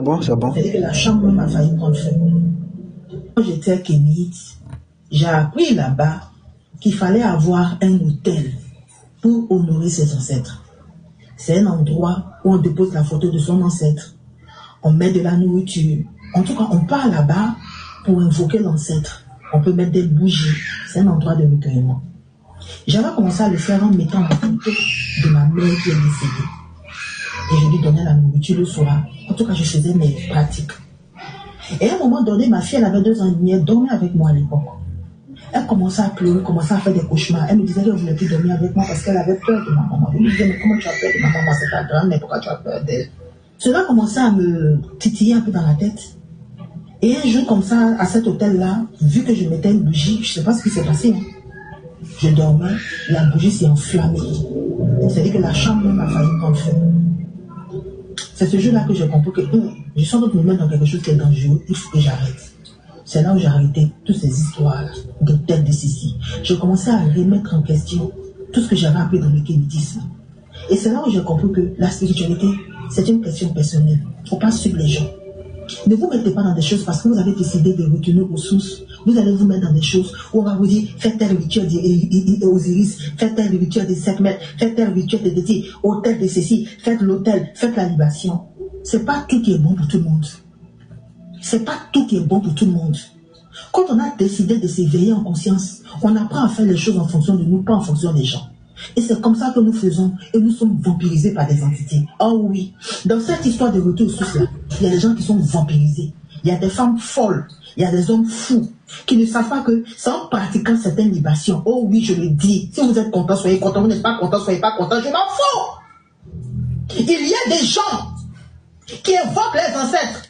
bon, c'est bon. C'est-à-dire que la chambre m'a failli prendre feu. Quand j'étais kémite, j'ai appris là-bas qu'il fallait avoir un hôtel pour honorer ses ancêtres. C'est un endroit où on dépose la photo de son ancêtre. On met de la nourriture. En tout cas, on part là-bas pour invoquer l'ancêtre. On peut mettre des bougies. C'est un endroit de recueillement. J'avais commencé à le faire en mettant la photo de ma mère qui est décédée. Et je lui donnais la nourriture le soir. En tout cas, je faisais mes pratiques. Et à un moment donné, ma fille, elle avait 2 ans et demi, elle dormait avec moi à l'époque. Elle commençait à pleurer, commençait à faire des cauchemars. Elle me disait qu'elle ne voulait plus dormir avec moi parce qu'elle avait peur de ma maman. Je lui disais, mais comment tu as peur de ma maman? C'est ta grande, mais pourquoi tu as peur d'elle? Cela commençait à me titiller un peu dans la tête. Et un jour comme ça, à cet hôtel-là, vu que je mettais une bougie, je ne sais pas ce qui s'est passé. Je dormais, la bougie s'est enflammée. C'est-à-dire que la chambre m'a failli prendre feu. C'est ce jour-là que j'ai compris que je sens que je me mets dans quelque chose qui est dangereux, il faut que j'arrête. C'est là où j'ai arrêté toutes ces histoires de tête de ceci. Je commençais à remettre en question tout ce que j'avais appris dans le kémitisme. Et c'est là où j'ai compris que la spiritualité, c'est une question personnelle. Il ne faut pas suivre les gens. Ne vous mettez pas dans des choses parce que vous avez décidé de retourner aux sources. Vous allez vous mettre dans des choses où on va vous dire faites tel rituel d'Osiris, faites tel rituel de Sekhmet, faites tel rituel de Déti, hôtel de ceci, faites l'hôtel, faites la libation. C'est pas tout qui est bon pour tout le monde. C'est pas tout qui est bon pour tout le monde. Quand on a décidé de s'éveiller en conscience, on apprend à faire les choses en fonction de nous, pas en fonction des gens. Et c'est comme ça que nous faisons, et nous sommes vampirisés par des entités. Oh oui, dans cette histoire de retour aux sources là, il y a des gens qui sont vampirisés. Il y a des femmes folles, il y a des hommes fous, qui ne savent pas que c'est en pratiquant certaines libations. Oh oui, je le dis, si vous êtes content, soyez content, vous n'êtes pas content, soyez pas content, je m'en fous. Il y a des gens qui invoquent les ancêtres,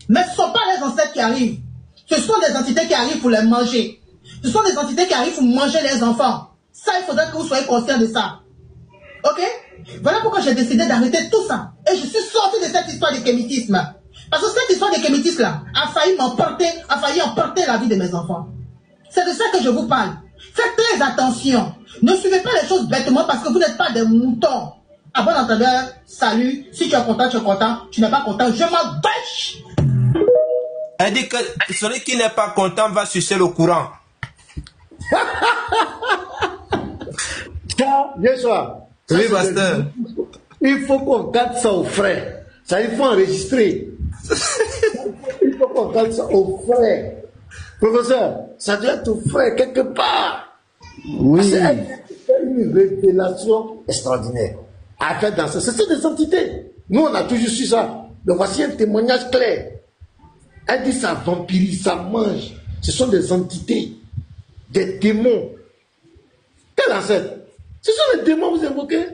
mais ce ne sont pas les ancêtres qui arrivent. Ce sont des entités qui arrivent pour les manger. Ce sont des entités qui arrivent pour manger les enfants. Ça, il faudrait que vous soyez conscients de ça. Ok? Voilà pourquoi j'ai décidé d'arrêter tout ça. Et je suis sorti de cette histoire de kémitisme. Parce que cette histoire de kémitisme-là a failli emporter la vie de mes enfants. C'est de ça que je vous parle. Faites très attention. Ne suivez pas les choses bêtement parce que vous n'êtes pas des moutons. Avant d'entendre salut, si tu es content, tu es content. Tu n'es pas content, je m'en bêche. Elle dit que celui qui n'est pas content va sucer le courant. Bien sûr. Oui, pasteur. Il faut qu'on garde ça au frais. Ça, il faut enregistrer. Il faut qu'on garde ça au frais. Professeur, ça doit être au frais quelque part. Oui. C'est une révélation extraordinaire. À faire dans ça. C'est des entités. Nous, on a toujours su ça. Donc, voici un témoignage clair. Elle dit ça vampirise, ça mange. Ce sont des entités, des démons. Quel ancêtre? Ce sont les démons que vous invoquez.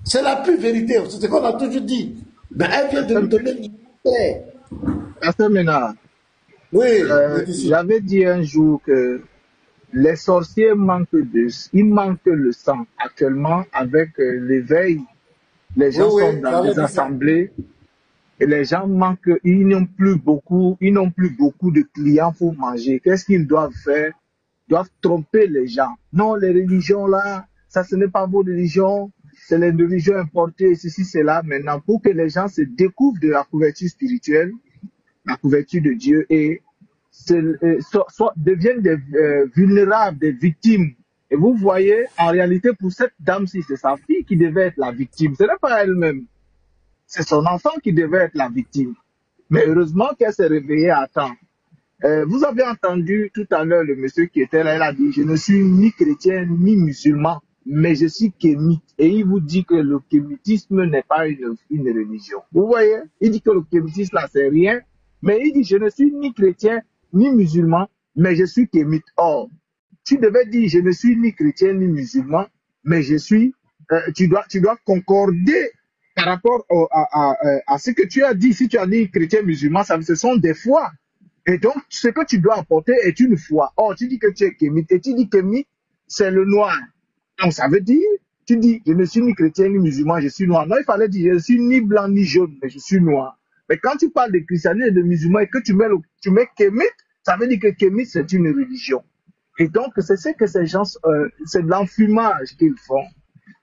C'est la pure vérité. C'est ce qu'on a toujours dit. Mais elle vient de nous donner une clair. Pasteur Ménard, oui, j'avais dit un jour que les sorciers ils manquent le sang. Actuellement, avec l'éveil, les gens sont dans des assemblées. Et les gens manquent, ils n'ont plus beaucoup de clients pour manger. Qu'est-ce qu'ils doivent faire? Ils doivent tromper les gens. Non, les religions là, ça ce n'est pas vos religions, c'est les religions importées, ceci, cela. Maintenant, pour que les gens se découvrent de la couverture spirituelle, la couverture de Dieu, et deviennent des vulnérables, des victimes. Et vous voyez, en réalité, pour cette dame-ci, c'est sa fille qui devait être la victime. Ce n'est pas elle-même. C'est son enfant qui devait être la victime. Mais heureusement qu'elle s'est réveillée à temps. Vous avez entendu tout à l'heure le monsieur qui était là, il a dit « Je ne suis ni chrétien ni musulman, mais je suis kémite. » Et il vous dit que le kémitisme n'est pas une religion. Vous voyez? Il dit que le kémitisme là, c'est rien. Mais il dit « Je ne suis ni chrétien ni musulman, mais je suis kémite. » Or, tu devais dire « Je ne suis ni chrétien ni musulman, mais je suis... » tu dois concorder par rapport à ce que tu as dit. Si tu as dit chrétien, musulman, ce sont des foi. Et donc, ce que tu dois apporter est une foi. Or, tu dis que tu es kémite. Et tu dis kémite, c'est le noir. Donc, ça veut dire, tu dis, je ne suis ni chrétien ni musulman, je suis noir. Non, il fallait dire, je ne suis ni blanc ni jaune, mais je suis noir. Mais quand tu parles de christianisme et de musulman et que tu mets kémite, ça veut dire que kémite, c'est une religion. Et donc, c'est ce que ces gens, c'est de l'enfumage qu'ils font.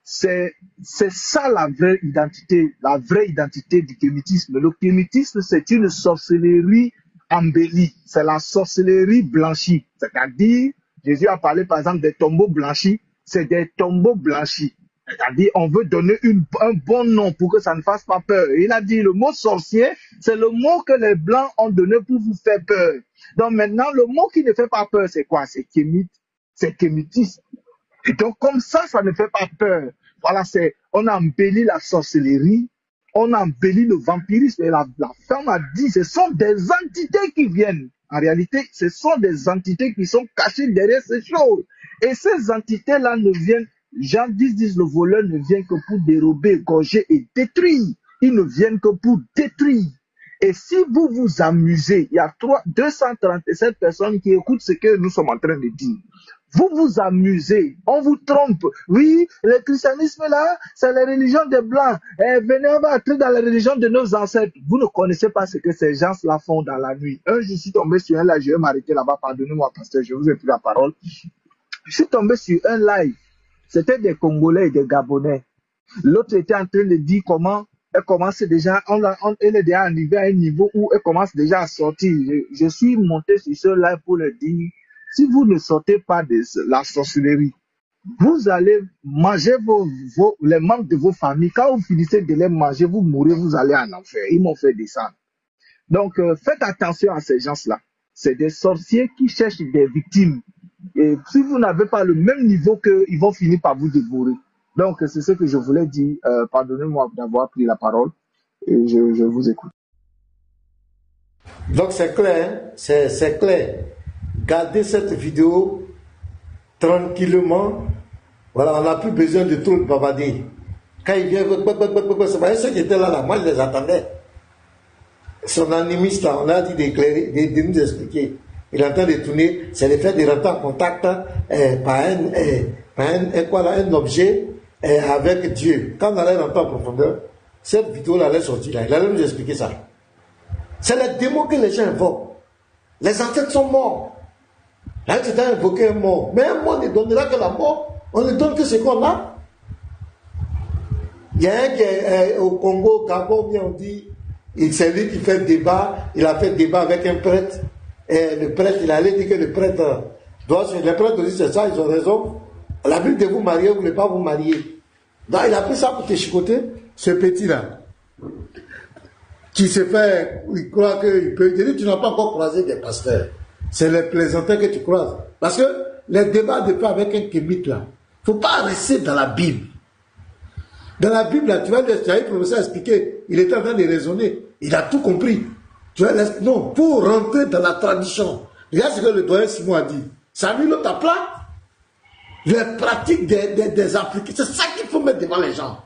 c'est ça la vraie identité du kémitisme. Le kémitisme, c'est une sorcellerie embellie, c'est la sorcellerie blanchie. C'est-à-dire, Jésus a parlé par exemple des tombeaux blanchis, c'est des tombeaux blanchis. C'est-à-dire, on veut donner un bon nom pour que ça ne fasse pas peur. Et il a dit, le mot sorcier, c'est le mot que les Blancs ont donné pour vous faire peur. Donc maintenant, le mot qui ne fait pas peur, c'est quoi? C'est kémite, c'est kémitisme. Et donc, comme ça ne fait pas peur. Voilà, on a embelli la sorcellerie, on a embelli le vampirisme. Et la femme a dit, ce sont des entités qui viennent. En réalité, ce sont des entités qui sont cachées derrière ces choses. Et ces entités-là ne viennent, Jean 10, le voleur ne vient que pour dérober, égorger et détruire. Ils ne viennent que pour détruire. Et si vous vous amusez, il y a 237 personnes qui écoutent ce que nous sommes en train de dire. Vous vous amusez, on vous trompe. Oui, le christianisme là, c'est la religion des Blancs. Venez, on va entrer dans la religion de nos ancêtres. Vous ne connaissez pas ce que ces gens-là font dans la nuit. Je suis tombé sur un live, je vais m'arrêter là-bas, pardonnez-moi pasteur, je vous ai pris la parole. Je suis tombé sur un live, c'était des Congolais et des Gabonais. L'autre était en train de dire comment elle commence déjà, elle est déjà arrivée à un niveau où elle commence déjà à sortir. Je suis monté sur ce live pour le dire, si vous ne sortez pas de la sorcellerie, vous allez manger les membres de vos familles. Quand vous finissez de les manger, vous mourrez, vous allez en enfer. Ils m'ont fait descendre. Donc, faites attention à ces gens-là. C'est des sorciers qui cherchent des victimes. Et si vous n'avez pas le même niveau qu'eux, ils vont finir par vous dévorer. Donc, c'est ce que je voulais dire. Pardonnez-moi d'avoir pris la parole. Et je vous écoute. Donc, c'est clair. C'est clair. Gardez cette vidéo tranquillement. Voilà, on n'a plus besoin de trop bavarder. Quand il vient, c'est pas ceux qui étaient là, moi je les attendais. Son animiste là, on a dit d'éclairer, de nous expliquer. Il est en train de tourner, c'est le fait de rentrer en contact par un objet avec Dieu. Quand on allait rentrer en profondeur, cette vidéo là allait sortir là. Il allait nous expliquer ça. C'est les démons que les gens invoquent. Les ancêtres sont morts. Là, tu t'as invoqué un mort. Mais un mort ne donnera que la mort. On ne donne que ce qu'on a. Il y a un qui est au Congo, au Gabon, on dit, c'est lui qui fait le débat. Il a fait le débat avec un prêtre. Et le prêtre, il allait dire que le prêtre doit se... Les prêtres disent c'est ça, ils ont raison. La Bible de vous marier, vous ne voulez pas vous marier. Donc il a pris ça pour te chicoter, ce petit-là. Qui se fait, il croit qu'il peut dire, tu n'as pas encore croisé des pasteurs. C'est les plaisantins que tu croises. Parce que les débats de paix avec un kémite là, il ne faut pas rester dans la Bible. Dans la Bible, là, tu vois, le professeur expliquer, il était en train de raisonner, il a tout compris. Tu vois, non, pour rentrer dans la tradition, regarde ce que le doyen Simon a dit. Ça a mis l'autre à plat. Les pratiques des Africains, c'est ça qu'il faut mettre devant les gens.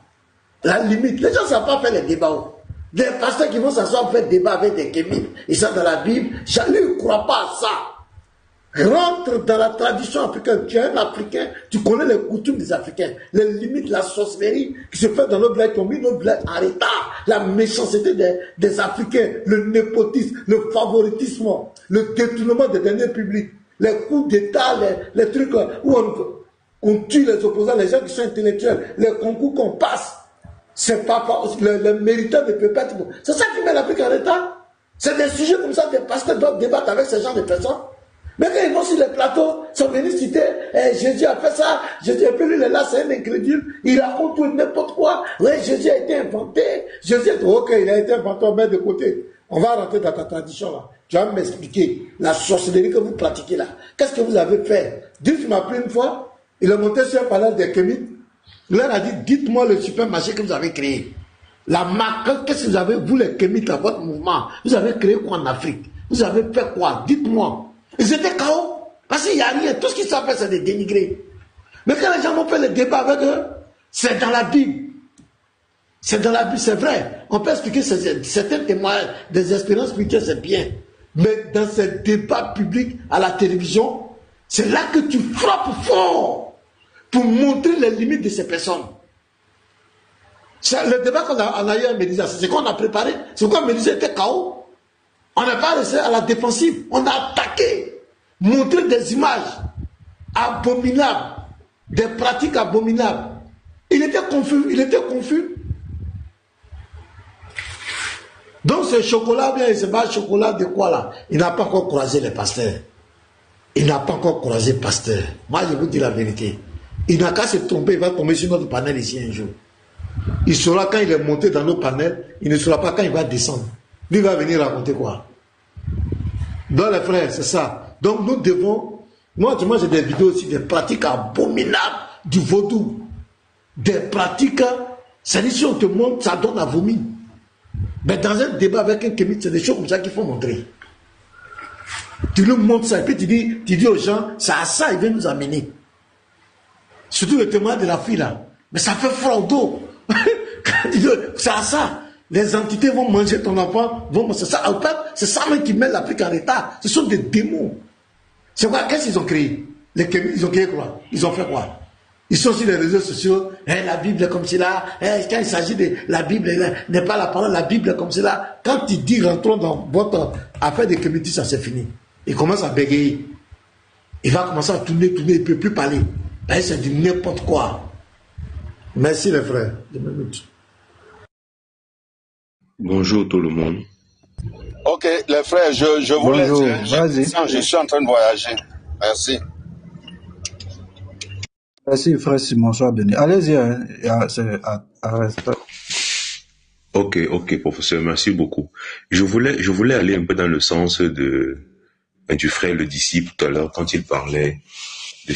La limite, les gens ne savent pas faire les débats. Des pasteurs qui vont s'asseoir faire débat avec des kémites, ils sont dans la Bible, jamais ils ne croient pas à ça. Rentre dans la tradition africaine. Tu es un Africain, tu connais les coutumes des Africains, les limites, la sorcellerie qui se fait dans nos bleds, qui ont mis nos bleds en retard, la méchanceté des Africains, le népotisme, le favoritisme, le détournement des derniers publics, les coups d'État, les trucs où on tue les opposants, les gens qui sont intellectuels, les concours qu'on passe. C'est pas le mériteur ne peut pas être bon. C'est ça qui met l'Afrique en retard. C'est des sujets comme ça, des pasteurs doivent débattre avec ces gens de personnes. Mais quand ils vont sur les plateaux, ils sont venus citer, Jésus a fait ça, Jésus a fait lui, là, c'est un incrédule, il raconte tout n'importe quoi. Oui, Jésus a été inventé. Jésus a dit, ok, il a été inventé, on met de côté. On va rentrer dans ta tradition là. Tu vas m'expliquer la sorcellerie que vous pratiquez là. Qu'est-ce que vous avez fait? Dieu m'a pris une fois, il a monté sur un panel des kémites. Il leur a dit, dites-moi le supermarché que vous avez créé. La marque, qu'est-ce que vous avez, vous les kémites, dans votre mouvement, vous avez créé quoi en Afrique? Vous avez fait quoi? Dites-moi. Ils étaient KO. Parce qu'il n'y a rien. Tout ce qu'ils savent faire, c'est de dénigrer. Mais quand les gens vont faire le débat avec eux, c'est dans la Bible. C'est dans la Bible, c'est vrai. On peut expliquer certains témoignages, des expériences spirituelles, c'est bien. Mais dans ces débats publics à la télévision, c'est là que tu frappes fort pour montrer les limites de ces personnes. Le débat qu'on a eu à Médisa, c'est ce qu'on a préparé. C'est pourquoi Médisa était KO. On n'est pas resté à la défensive. On a attaqué, montré des images abominables, des pratiques abominables. Il était confus, il était confus. Donc ce chocolat, bien, ce bas chocolat de quoi là? Il n'a pas encore croisé les pasteurs. Il n'a pas encore croisé le pasteur. Moi, je vous dis la vérité. Il n'a qu'à se tromper, il va tomber sur notre panel ici un jour. Il saura quand il est monté dans nos panels, il ne saura pas quand il va descendre. Lui va venir raconter quoi? Donc les frères, c'est ça. Donc nous devons, moi j'ai des vidéos aussi, des pratiques abominables du vaudou. Des pratiques, c'est-à-dire si on te montre, ça donne à vomir. Mais dans un débat avec un kémite, c'est des choses comme ça qu'il faut montrer. Tu lui montres ça et puis tu dis aux gens, c'est à ça il vient nous amener. Surtout le témoin de la fille là. Mais ça fait froid au dos. C'est à ça. Les entités vont manger ton enfant, vont manger ça. C'est ça même qui met l'Afrique en état. Ce sont des démons. C'est quoi? Qu'est-ce qu'ils ont créé? Les kémites, ils ont créé quoi? Ils ont fait quoi? Ils sont sur les réseaux sociaux. La Bible est comme cela. Quand il s'agit de la Bible, n'est pas la parole, la Bible est comme cela. Quand il dit rentrons dans votre affaire de kémites, ça c'est fini. Il commence à bégayer. Il va commencer à tourner, il ne peut plus parler. C'est du n'importe quoi. Merci les frères. 2 minutes. Bonjour tout le monde. Ok, les frères, je vous laisse. Vas-y. Je suis en train de voyager. Merci. Merci frère Simon, sois béni. Allez-y, reste. Ok, professeur, merci beaucoup. Je voulais aller un peu dans le sens du frère le disciple tout à l'heure quand il parlait de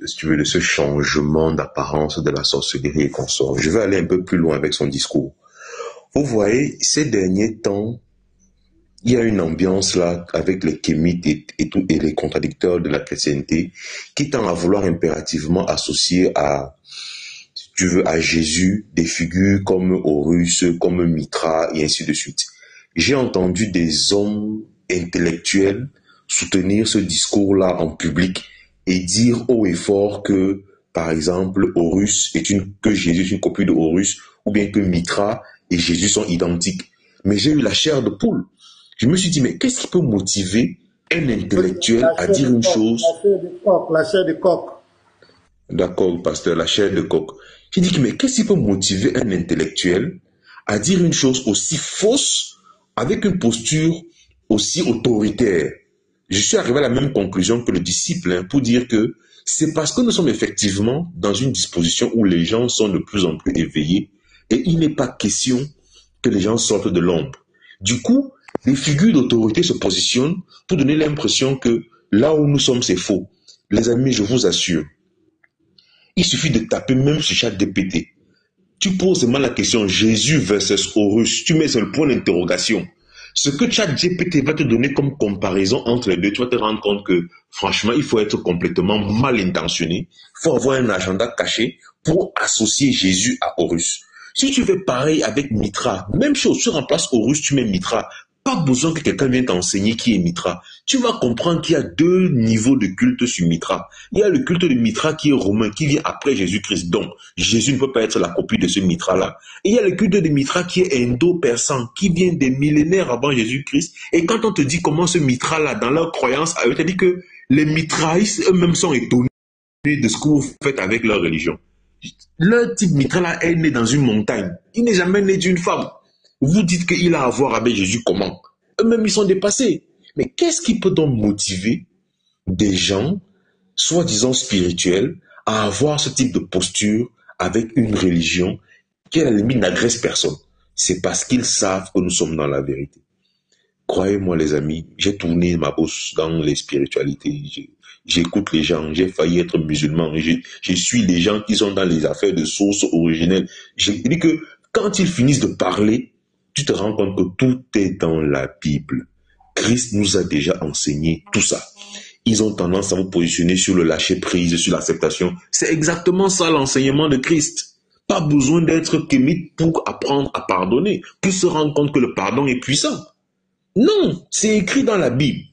de ce changement d'apparence de la sorcellerie et consorts. Je vais aller un peu plus loin avec son discours. Vous voyez, ces derniers temps, il y a une ambiance là avec les kémites et les contradicteurs de la chrétienté qui tend à vouloir impérativement associer à Jésus des figures comme Horus, comme Mithra et ainsi de suite. J'ai entendu des hommes intellectuels soutenir ce discours-là en public et dire haut et fort que, par exemple, que Jésus est une copie de Horus, ou bien que Mithra et Jésus sont identiques. Mais j'ai eu la chair de poule. Je me suis dit, mais qu'est-ce qui peut motiver un intellectuel à dire une chose? La chair de coq. D'accord, pasteur, la chair de coq. J'ai dit, mais qu'est-ce qui peut motiver un intellectuel à dire une chose aussi fausse avec une posture aussi autoritaire? Je suis arrivé à la même conclusion que le disciple pour dire que c'est parce que nous sommes effectivement dans une disposition où les gens sont de plus en plus éveillés et il n'est pas question que les gens sortent de l'ombre. Du coup, les figures d'autorité se positionnent pour donner l'impression que là où nous sommes, c'est faux. Les amis, je vous assure, il suffit de taper même sur ChatGPT. Tu poses seulement la question Jésus versus Horus, tu mets sur le point d'interrogation. Ce que ChatGPT va te donner comme comparaison entre les deux, tu vas te rendre compte que franchement, il faut être complètement mal intentionné. Il faut avoir un agenda caché pour associer Jésus à Horus. Si tu fais pareil avec Mithra, même chose, tu remplaces Horus, tu mets Mithra. Pas besoin que quelqu'un vienne t'enseigner qui est Mithra. Tu vas comprendre qu'il y a 2 niveaux de culte sur Mithra. Il y a le culte de Mithra qui est romain, qui vient après Jésus-Christ. Donc, Jésus ne peut pas être la copie de ce Mithra-là. Et il y a le culte de Mithra qui est indo-persan, qui vient des millénaires avant Jésus-Christ. Et quand on te dit comment ce Mithra-là, dans leur croyance, on te dit que les Mithraïstes eux-mêmes sont étonnés de ce que vous faites avec leur religion. Leur type Mithra-là est né dans une montagne. Il n'est jamais né d'une femme. Vous dites qu'il a à voir avec Jésus comment? Eux-mêmes, ils sont dépassés. Mais qu'est-ce qui peut donc motiver des gens, soi-disant spirituels, à avoir ce type de posture avec une religion qui, à la limite, n'agresse personne? C'est parce qu'ils savent que nous sommes dans la vérité. Croyez-moi, les amis, j'ai tourné ma bosse dans les spiritualités. J'écoute les gens, j'ai failli être musulman. Je suis les gens qui sont dans les affaires de sources originelles. Je dis que quand ils finissent de parler, tu te rends compte que tout est dans la Bible. Christ nous a déjà enseigné tout ça. Ils ont tendance à vous positionner sur le lâcher-prise, sur l'acceptation. C'est exactement ça l'enseignement de Christ. Pas besoin d'être kémite pour apprendre à pardonner, pour se rendre compte que le pardon est puissant. Non, c'est écrit dans la Bible.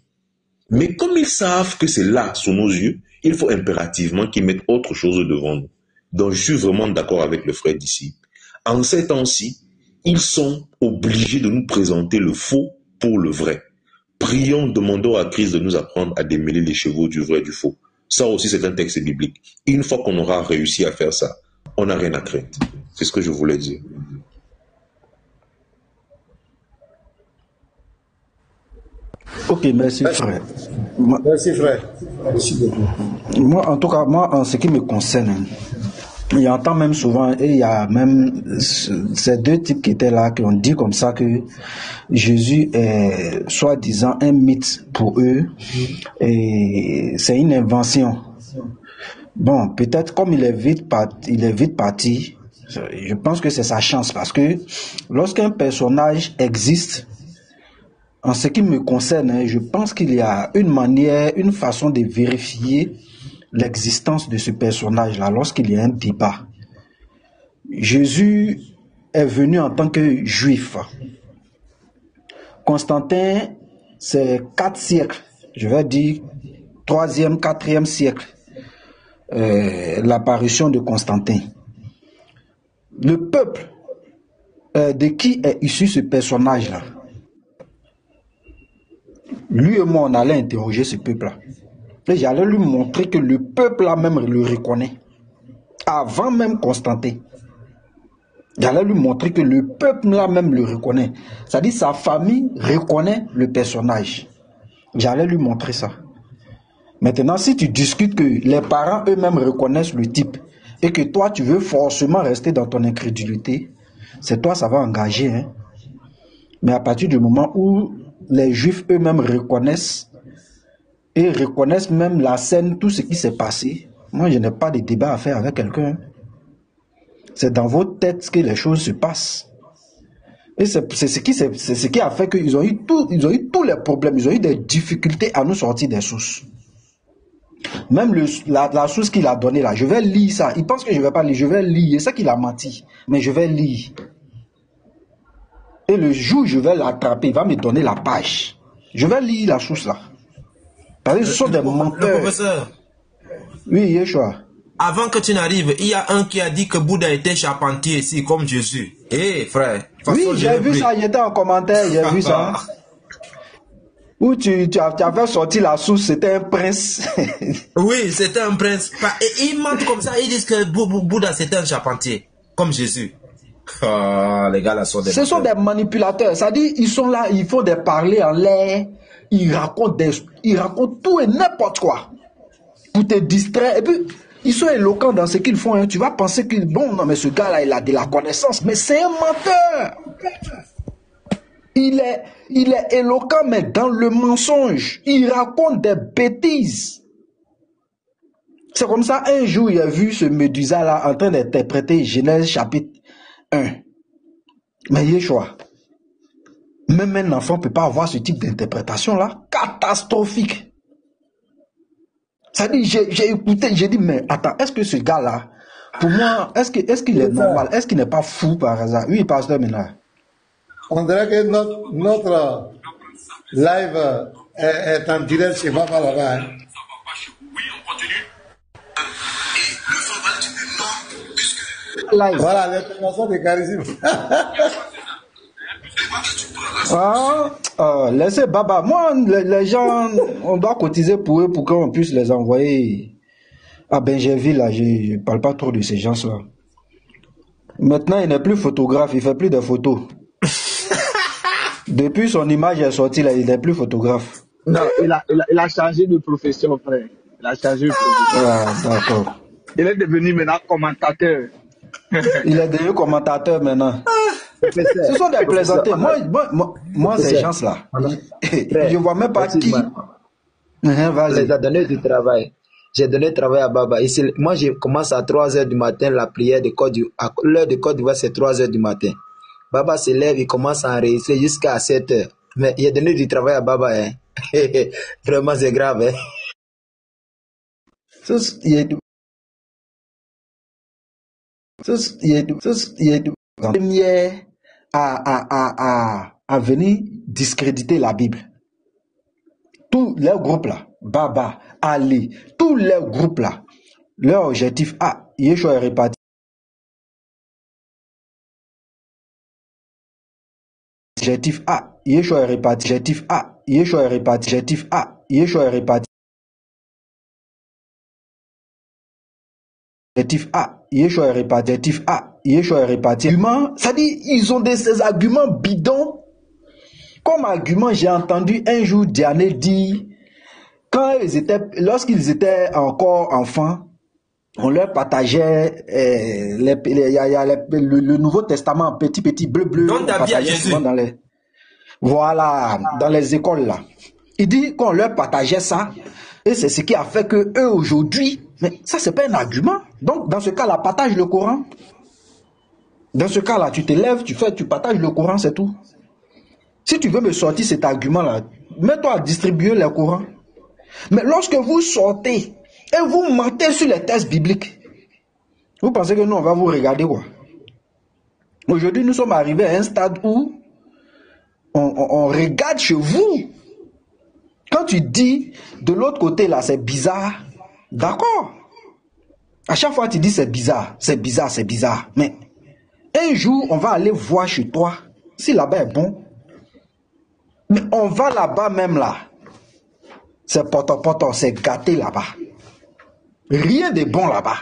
Mais comme ils savent que c'est là, sous nos yeux, il faut impérativement qu'ils mettent autre chose devant nous. Donc je suis vraiment d'accord avec le frère d'ici. En ces temps-ci, ils sont obligés de nous présenter le faux pour le vrai. Prions, demandons à Christ de nous apprendre à démêler les chevaux du vrai et du faux. Ça aussi, c'est un texte biblique. Une fois qu'on aura réussi à faire ça, on n'a rien à craindre. C'est ce que je voulais dire. Ok, merci frère. Merci frère. Merci beaucoup. Moi, en tout cas, moi, en ce qui me concerne, il y a entend même souvent, et il y a même ces deux types qui étaient là, qui ont dit comme ça que Jésus est soi-disant un mythe pour eux, et c'est une invention. Bon, peut-être comme il est vite parti, je pense que c'est sa chance, parce que lorsqu'un personnage existe, en ce qui me concerne, je pense qu'il y a une manière, une façon de vérifier l'existence de ce personnage-là lorsqu'il y a un débat. Jésus est venu en tant que juif. Constantin, c'est 4 siècles, je vais dire 3e, 4e siècle, l'apparition de Constantin. Le peuple de qui est issu ce personnage-là, lui et moi, on allait interroger ce peuple-là. Et j'allais lui montrer que le peuple-là même le reconnaît. Avant même Constantin. J'allais lui montrer que le peuple-là même le reconnaît. C'est-à-dire sa famille reconnaît le personnage. J'allais lui montrer ça. Maintenant, si tu discutes que les parents eux-mêmes reconnaissent le type et que toi, tu veux forcément rester dans ton incrédulité, c'est toi, ça va engager. Hein? Mais à partir du moment où les Juifs eux-mêmes reconnaissent et reconnaissent même la scène, tout ce qui s'est passé, moi, je n'ai pas de débat à faire avec quelqu'un. C'est dans votre tête que les choses se passent. Et c'est ce qui a fait qu'ils ont eu tous les problèmes, ils ont eu des difficultés à nous sortir des sources. Même la source qu'il a donnée là, je vais lire ça. Il pense que je ne vais pas lire, je vais lire. C'est qu'il a menti, mais je vais lire. Et le jour où je vais l'attraper, il va me donner la page. Je vais lire la source là. Parce que ce sont des menteurs. Le professeur. Oui, Yeshua. Avant que tu n'arrives, il y a un qui a dit que Bouddha était charpentier ici, comme Jésus. Eh, frère. Oui, j'ai vu ça, il était en commentaire, j'ai vu ça. Où tu avais sorti la source, c'était un prince. Oui, c'était un prince. Et ils mentent comme ça, ils disent que Bouddha c'était un charpentier, comme Jésus. Oh, les gars là sont des Ce sont des manipulateurs, c'est-à-dire ils sont là, ils font des parler en l'air, ils racontent tout et n'importe quoi pour te distraire. Et puis, ils sont éloquents dans ce qu'ils font. Hein. Tu vas penser que, bon, non, mais ce gars-là, il a de la connaissance, mais c'est un menteur. Il est éloquent, mais dans le mensonge. Il raconte des bêtises. C'est comme ça, un jour, il a vu ce Médusa-là en train d'interpréter Genèse chapitre 1. Mais Yeshua, même un enfant ne peut pas avoir ce type d'interprétation-là. Catastrophique. Ça dit, j'ai écouté, j'ai dit, mais attends, est-ce que ce gars-là, pour moi, est-ce qu'il est normal? Est-ce qu'il n'est pas fou par hasard? Oui, pasteur maintenant. On dirait que notre live est en direct chez Papa là-bas. Hein. Oui, on continue. Et le sang va dire non, puisque... Live. Voilà, l'intervention de charisme. Laissez Baba. Moi, les gens, on doit cotiser pour eux pour qu'on puisse les envoyer à Benjerville. Là, je ne parle pas trop de ces gens-là. Maintenant, il n'est plus photographe, il ne fait plus de photos. Depuis son image est sortie, là, il n'est plus photographe. Non, il a changé de profession, frère. Il a changé de profession. Ah, d'accord. Il est devenu maintenant commentateur. Il est devenu commentateur maintenant. Ce sont des plaisantins. Moi ces gens-là, je ne vois même pas qui. Les a donné du travail. J'ai donné du travail à Baba. Ici, moi, je commence à 3h du matin, la prière de Côte d'Ivoire. L'heure de Côte d'Ivoire, c'est 3h du matin. Baba se lève, il commence à enregistrer jusqu'à 7h. Mais il a donné du travail à Baba. Hein. Vraiment, c'est grave. Hein. Première à venir discréditer la Bible. Tous les groupes là, Baba, Ali, tous les groupes là, leur objectif, Yeshua est réparti. Objectif A, Yeshua est réparti. Objectif A, Yeshua est réparti. Objectif A, Yeshua est réparti. Objectif A, Yeshua est répétitif. Ah, Yeshua est répétitif. Ça dit, ils ont ces arguments bidons. Comme argument, j'ai entendu un jour Diané dire, lorsqu'ils étaient encore enfants, on leur partageait le Nouveau Testament, petit bleu. Donc, on partageait souvent dans les, voilà, dans les écoles là. Il dit qu'on leur partageait ça, et c'est ce qui a fait que eux aujourd'hui, mais ça c'est pas un argument. Donc dans ce cas-là, partage le Coran. Dans ce cas-là, tu te lèves, tu partages le Coran, c'est tout. Si tu veux me sortir cet argument-là, mets-toi à distribuer le Coran. Mais lorsque vous sortez et vous mentez sur les textes bibliques, vous pensez que nous on va vous regarder quoi? Aujourd'hui, nous sommes arrivés à un stade où on regarde chez vous. Quand tu dis de l'autre côté là, c'est bizarre, d'accord. À chaque fois tu dis c'est bizarre. Mais un jour, on va aller voir chez toi si là-bas est bon. Mais on va là-bas même là. C'est poto, c'est gâté là-bas. Rien de bon là-bas.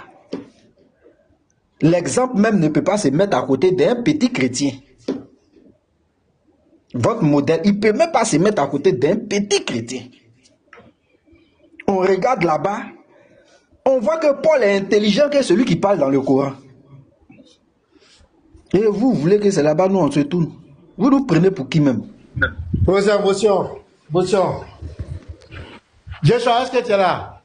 L'exemple même ne peut pas se mettre à côté d'un petit chrétien. Votre modèle, il ne peut même pas se mettre à côté d'un petit chrétien. On regarde là-bas, on voit que Paul est intelligent que celui qui parle dans le Coran. Et vous voulez que c'est là-bas, nous on se tourne. Vous nous prenez pour qui même? Professeur, motion. Joshua, est-ce que tu es là?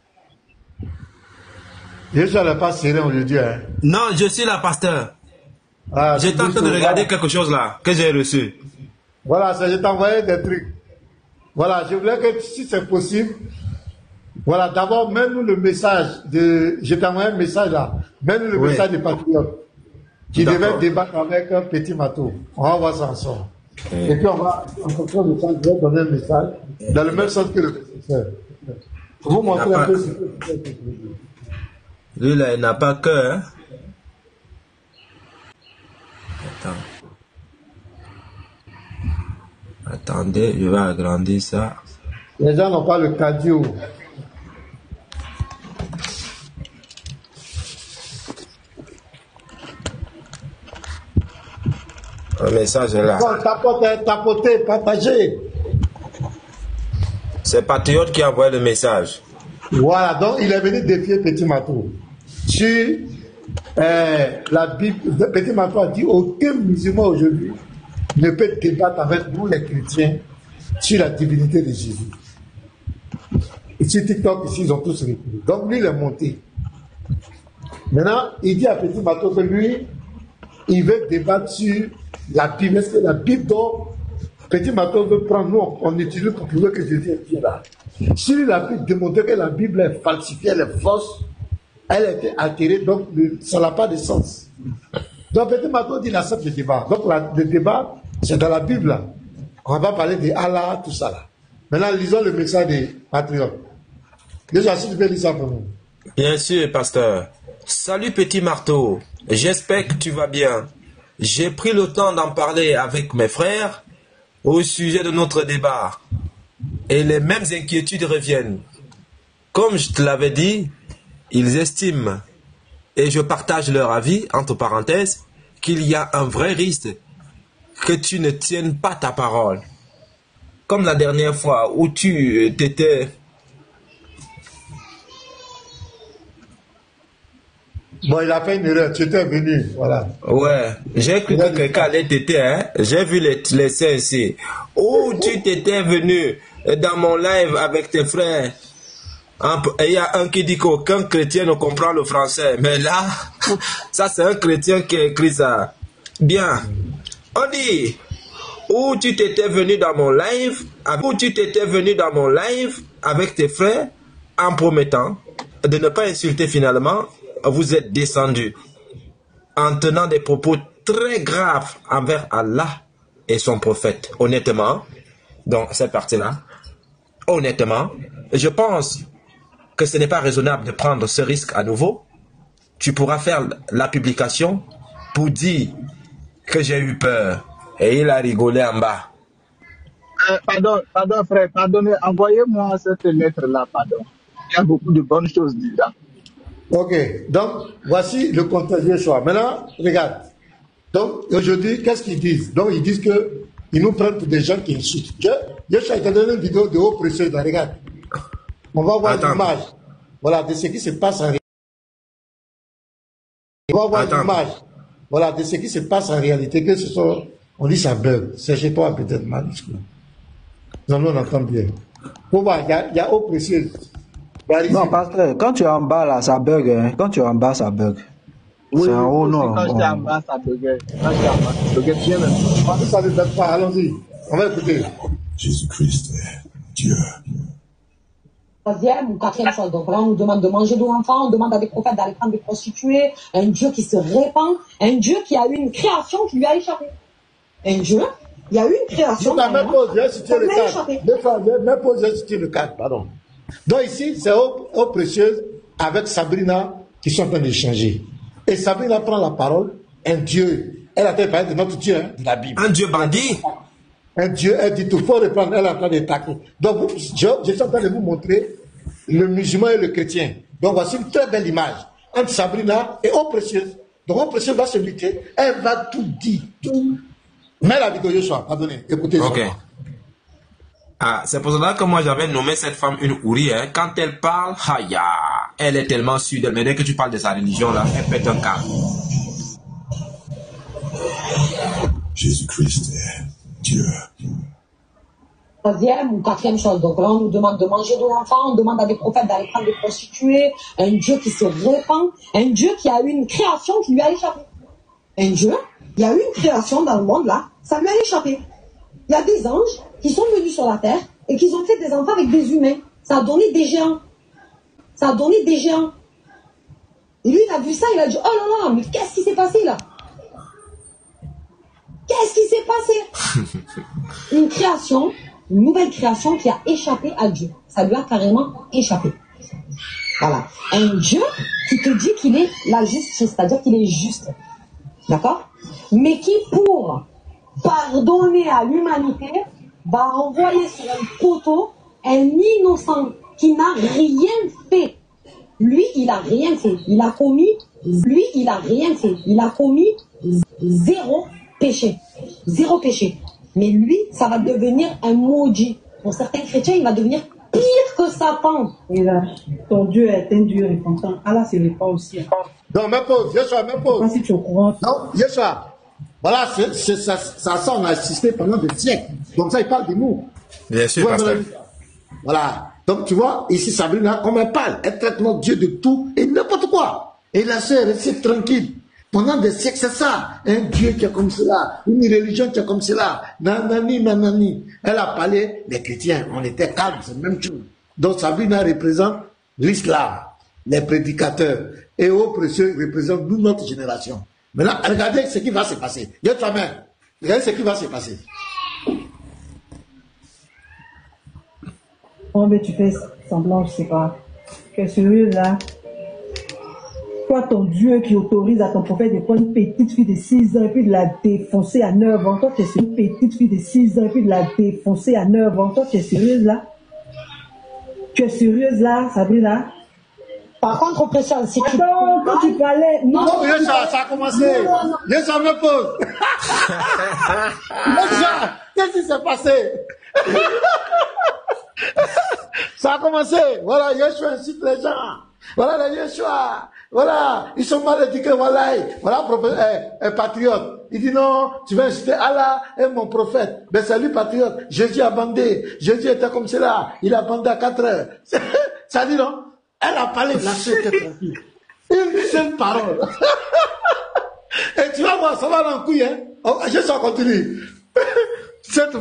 Joshua n'est pas serré aujourd'hui. Hein? Non, je suis là, pasteur. Ah, j'étais en train de regarder quelque chose là, que j'ai reçu. Voilà, ça, je t'ai envoyé des trucs. Voilà, je voulais que, si c'est possible, voilà, d'abord, mets-nous le message je t'ai envoyé un message là. Mets-nous le message des patriotes qui devaient débattre avec un petit matou. On va voir ça ensemble. Et puis on va, en fonction de ça, je vais donner un message dans le même sens que le professeur. Pour vous montrer un peu ce que c'est. Lui là, il n'a pas cœur. Hein? Attendez, je vais agrandir ça. Les gens n'ont pas le cardio. Un message est là. Tapoter, partager. C'est Patriote qui a envoyé le message. Voilà, donc il est venu défier Petit Matou. Sur la Bible, Petit Matou a dit aucun musulman aujourd'hui ne peut débattre avec nous les chrétiens sur la divinité de Jésus. Et sur TikTok, ici, ils ont tous répondu. Donc lui, il est monté. Maintenant, il dit à Petit Matou que lui, il veut débattre sur la Bible. Est-ce que la Bible dont Petit Matou veut prendre, nous, on utilise pour prouver que Jésus est Dieu là. Si lui, la Bible démontrait que la Bible est falsifiée, elle est fausse, elle a été altérée, donc ça n'a pas de sens. Donc Petit Matou dit il accepte le débat. Donc le débat, c'est dans la Bible là. On va parler de Allah, tout ça là. Maintenant, lisons le message des patriotes. Déjà, si tu peux lire ça pour nous. Bien sûr, pasteur. Salut Petit Marteau. J'espère que tu vas bien. J'ai pris le temps d'en parler avec mes frères au sujet de notre débat. Et les mêmes inquiétudes reviennent. Comme je te l'avais dit, ils estiment, et je partage leur avis, entre parenthèses, qu'il y a un vrai risque que tu ne tiennes pas ta parole. Comme la dernière fois où tu t'étais... Bon, il a fait une erreur, tu étais venu, voilà. Ouais, j'ai cru que quelqu'un allait t'aider, hein. J'ai vu les seins ici. Où tu t'étais venu dans mon live avec tes frères. Et il y a un qui dit qu'aucun chrétien ne comprend le français. Mais là, ça c'est un chrétien qui a écrit ça. Bien. On dit, où tu t'étais venu dans mon live, avec tes frères, en promettant de ne pas insulter finalement, vous êtes descendu en tenant des propos très graves envers Allah et son prophète. Honnêtement, dans cette partie-là, honnêtement, je pense que ce n'est pas raisonnable de prendre ce risque à nouveau. Tu pourras faire la publication pour dire que j'ai eu peur. Et il a rigolé en bas. Pardon frère, pardonnez, envoyez-moi cette lettre-là, pardon. Il y a beaucoup de bonnes choses dedans. Ok, donc voici le contexte de choix. Maintenant, regarde. Donc aujourd'hui, qu'est-ce qu'ils disent? Donc ils disent que ils nous prennent pour des gens qui insultent. Yeshua t'a donné une vidéo de haut précieux, regarde. On va voir l'image. Voilà, de ce qui se passe en réalité. On va voir l'image. Voilà, de ce qui se passe en réalité. Que ce soit, on dit ça bug. C'est chez toi peut-être majuscule. Non, on entend bien. Pour voir, il y a haut précieux. Non, pasteur, quand tu es en bas là, ça bug. Hein. Quand tu es en bas, ça bug. Oui, c'est en haut, non. Quand j'étais en bas, ça buguait. Quand j'étais en bas, ça buguait bien même. Ça ne bug pas, allons-y. On va écouter. Jésus-Christ est Dieu. Troisième ou quatrième chose. Donc là, on nous demande de manger de l'enfant, on demande à des prophètes d'aller prendre des prostituées, un Dieu qui se répand, un Dieu qui a eu une création qui lui a échappé. Un Dieu, il y a eu une création. Donc, même pause, j'ai cité le cadre. Même pause, j'ai cité le cadre, pardon. Donc ici, c'est eau précieuse avec Sabrina qui sont en train d'échanger. Et Sabrina prend la parole, un Dieu. Elle a parlé de notre Dieu, hein, de la Bible. Un Dieu bandit. Un Dieu, elle dit tout, faut reprendre, elle est en train d'attaquer. Donc, je suis en train de vous montrer le musulman et le chrétien. Donc, voici une très belle image entre Sabrina et eau précieuse. Donc, eau précieuse va se lutter, elle va tout dire. Tout. Mais la vidéo, Joshua, pardonnez, écoutez ça. Ok. Ah, c'est pour cela que moi j'avais nommé cette femme une hourie. Hein. Quand elle parle, elle est tellement sûre d'elle. Mais dès que tu parles de sa religion, là, elle pète un câble. Jésus-Christ est Dieu. Troisième ou quatrième chose. Donc là, on nous demande de manger de l'enfant, on demande à des prophètes d'aller prendre des prostituées, un Dieu qui se répand, un Dieu qui a eu une création qui lui a échappé. Un Dieu, il y a eu une création dans le monde là, ça lui a échappé. Il y a des anges qui sont venus sur la terre et qui ont fait des enfants avec des humains. Ça a donné des géants. Ça a donné des géants. Et lui, il a vu ça, il a dit, oh là là, mais qu'est-ce qui s'est passé là? Qu'est-ce qui s'est passé? Une création, une nouvelle création qui a échappé à Dieu. Ça lui a carrément échappé. Voilà. Un Dieu qui te dit qu'il est la justice, c'est-à-dire qu'il est juste. D'accord? Mais qui, pour pardonner à l'humanité, va renvoyer sur un poteau un innocent qui n'a rien fait. Lui, il a rien fait. Il a commis zéro péché. Zéro péché. Mais lui, ça va devenir un maudit. Pour certains chrétiens, il va devenir pire que Satan. Et là, ton Dieu est un Dieu repentant. Allah se répand aussi. Donc, même pause, Yeshua, même pause. Je sais pas si tu es au courant. Non, Yeshua. Voilà, ça, on a assisté pendant des siècles. Donc ça, il parle de nous. Bien sûr, pasteur. Voilà. Donc tu vois, ici, Sabrina, comme elle parle, elle traite notre Dieu de tout et n'importe quoi. Et la sœur reste tranquille. Pendant des siècles, c'est ça. Un Dieu qui est comme cela, une religion qui est comme cela. Nanani, nanani. Elle a parlé des chrétiens. On était calmes, c'est la même chose. Donc Sabrina représente l'islam, les prédicateurs. Et au précieux représente nous, notre génération. Maintenant, regardez ce qui va se passer. Regardez ce qui va se passer. Oh, mais tu fais semblant, je sais pas. Tu es sérieux là? Toi, ton Dieu qui autorise à ton prophète de prendre une petite fille de 6 ans et puis de la défoncer à 9 ans. Toi, tu es sérieux? Une petite fille de 6 ans et puis de la défoncer à 9 ans. Toi, tu es sérieuse là? Tu es sérieuse là, Sabrina? Par contre, précieux, si tu... Attends, quand tu parlais... Non, ça a commencé. Yeshua me pose. Yeshua, qu'est-ce qui s'est passé? Ça a commencé. Voilà, Yeshua incite les gens. Voilà, les Yeshua. Voilà, ils sont mal éduqués. Voilà, un patriote. Il dit non, tu vas inciter Allah et mon prophète. Ben c'est lui patriote. Jésus a bandé. Jésus était comme cela. Il a bandé à 4 heures. Ça dit non? Elle a parlé de la chèque tranquille. Une seule parole. Et tu vas voir, ça va dans le couille, hein. Oh, je sens continue. Cette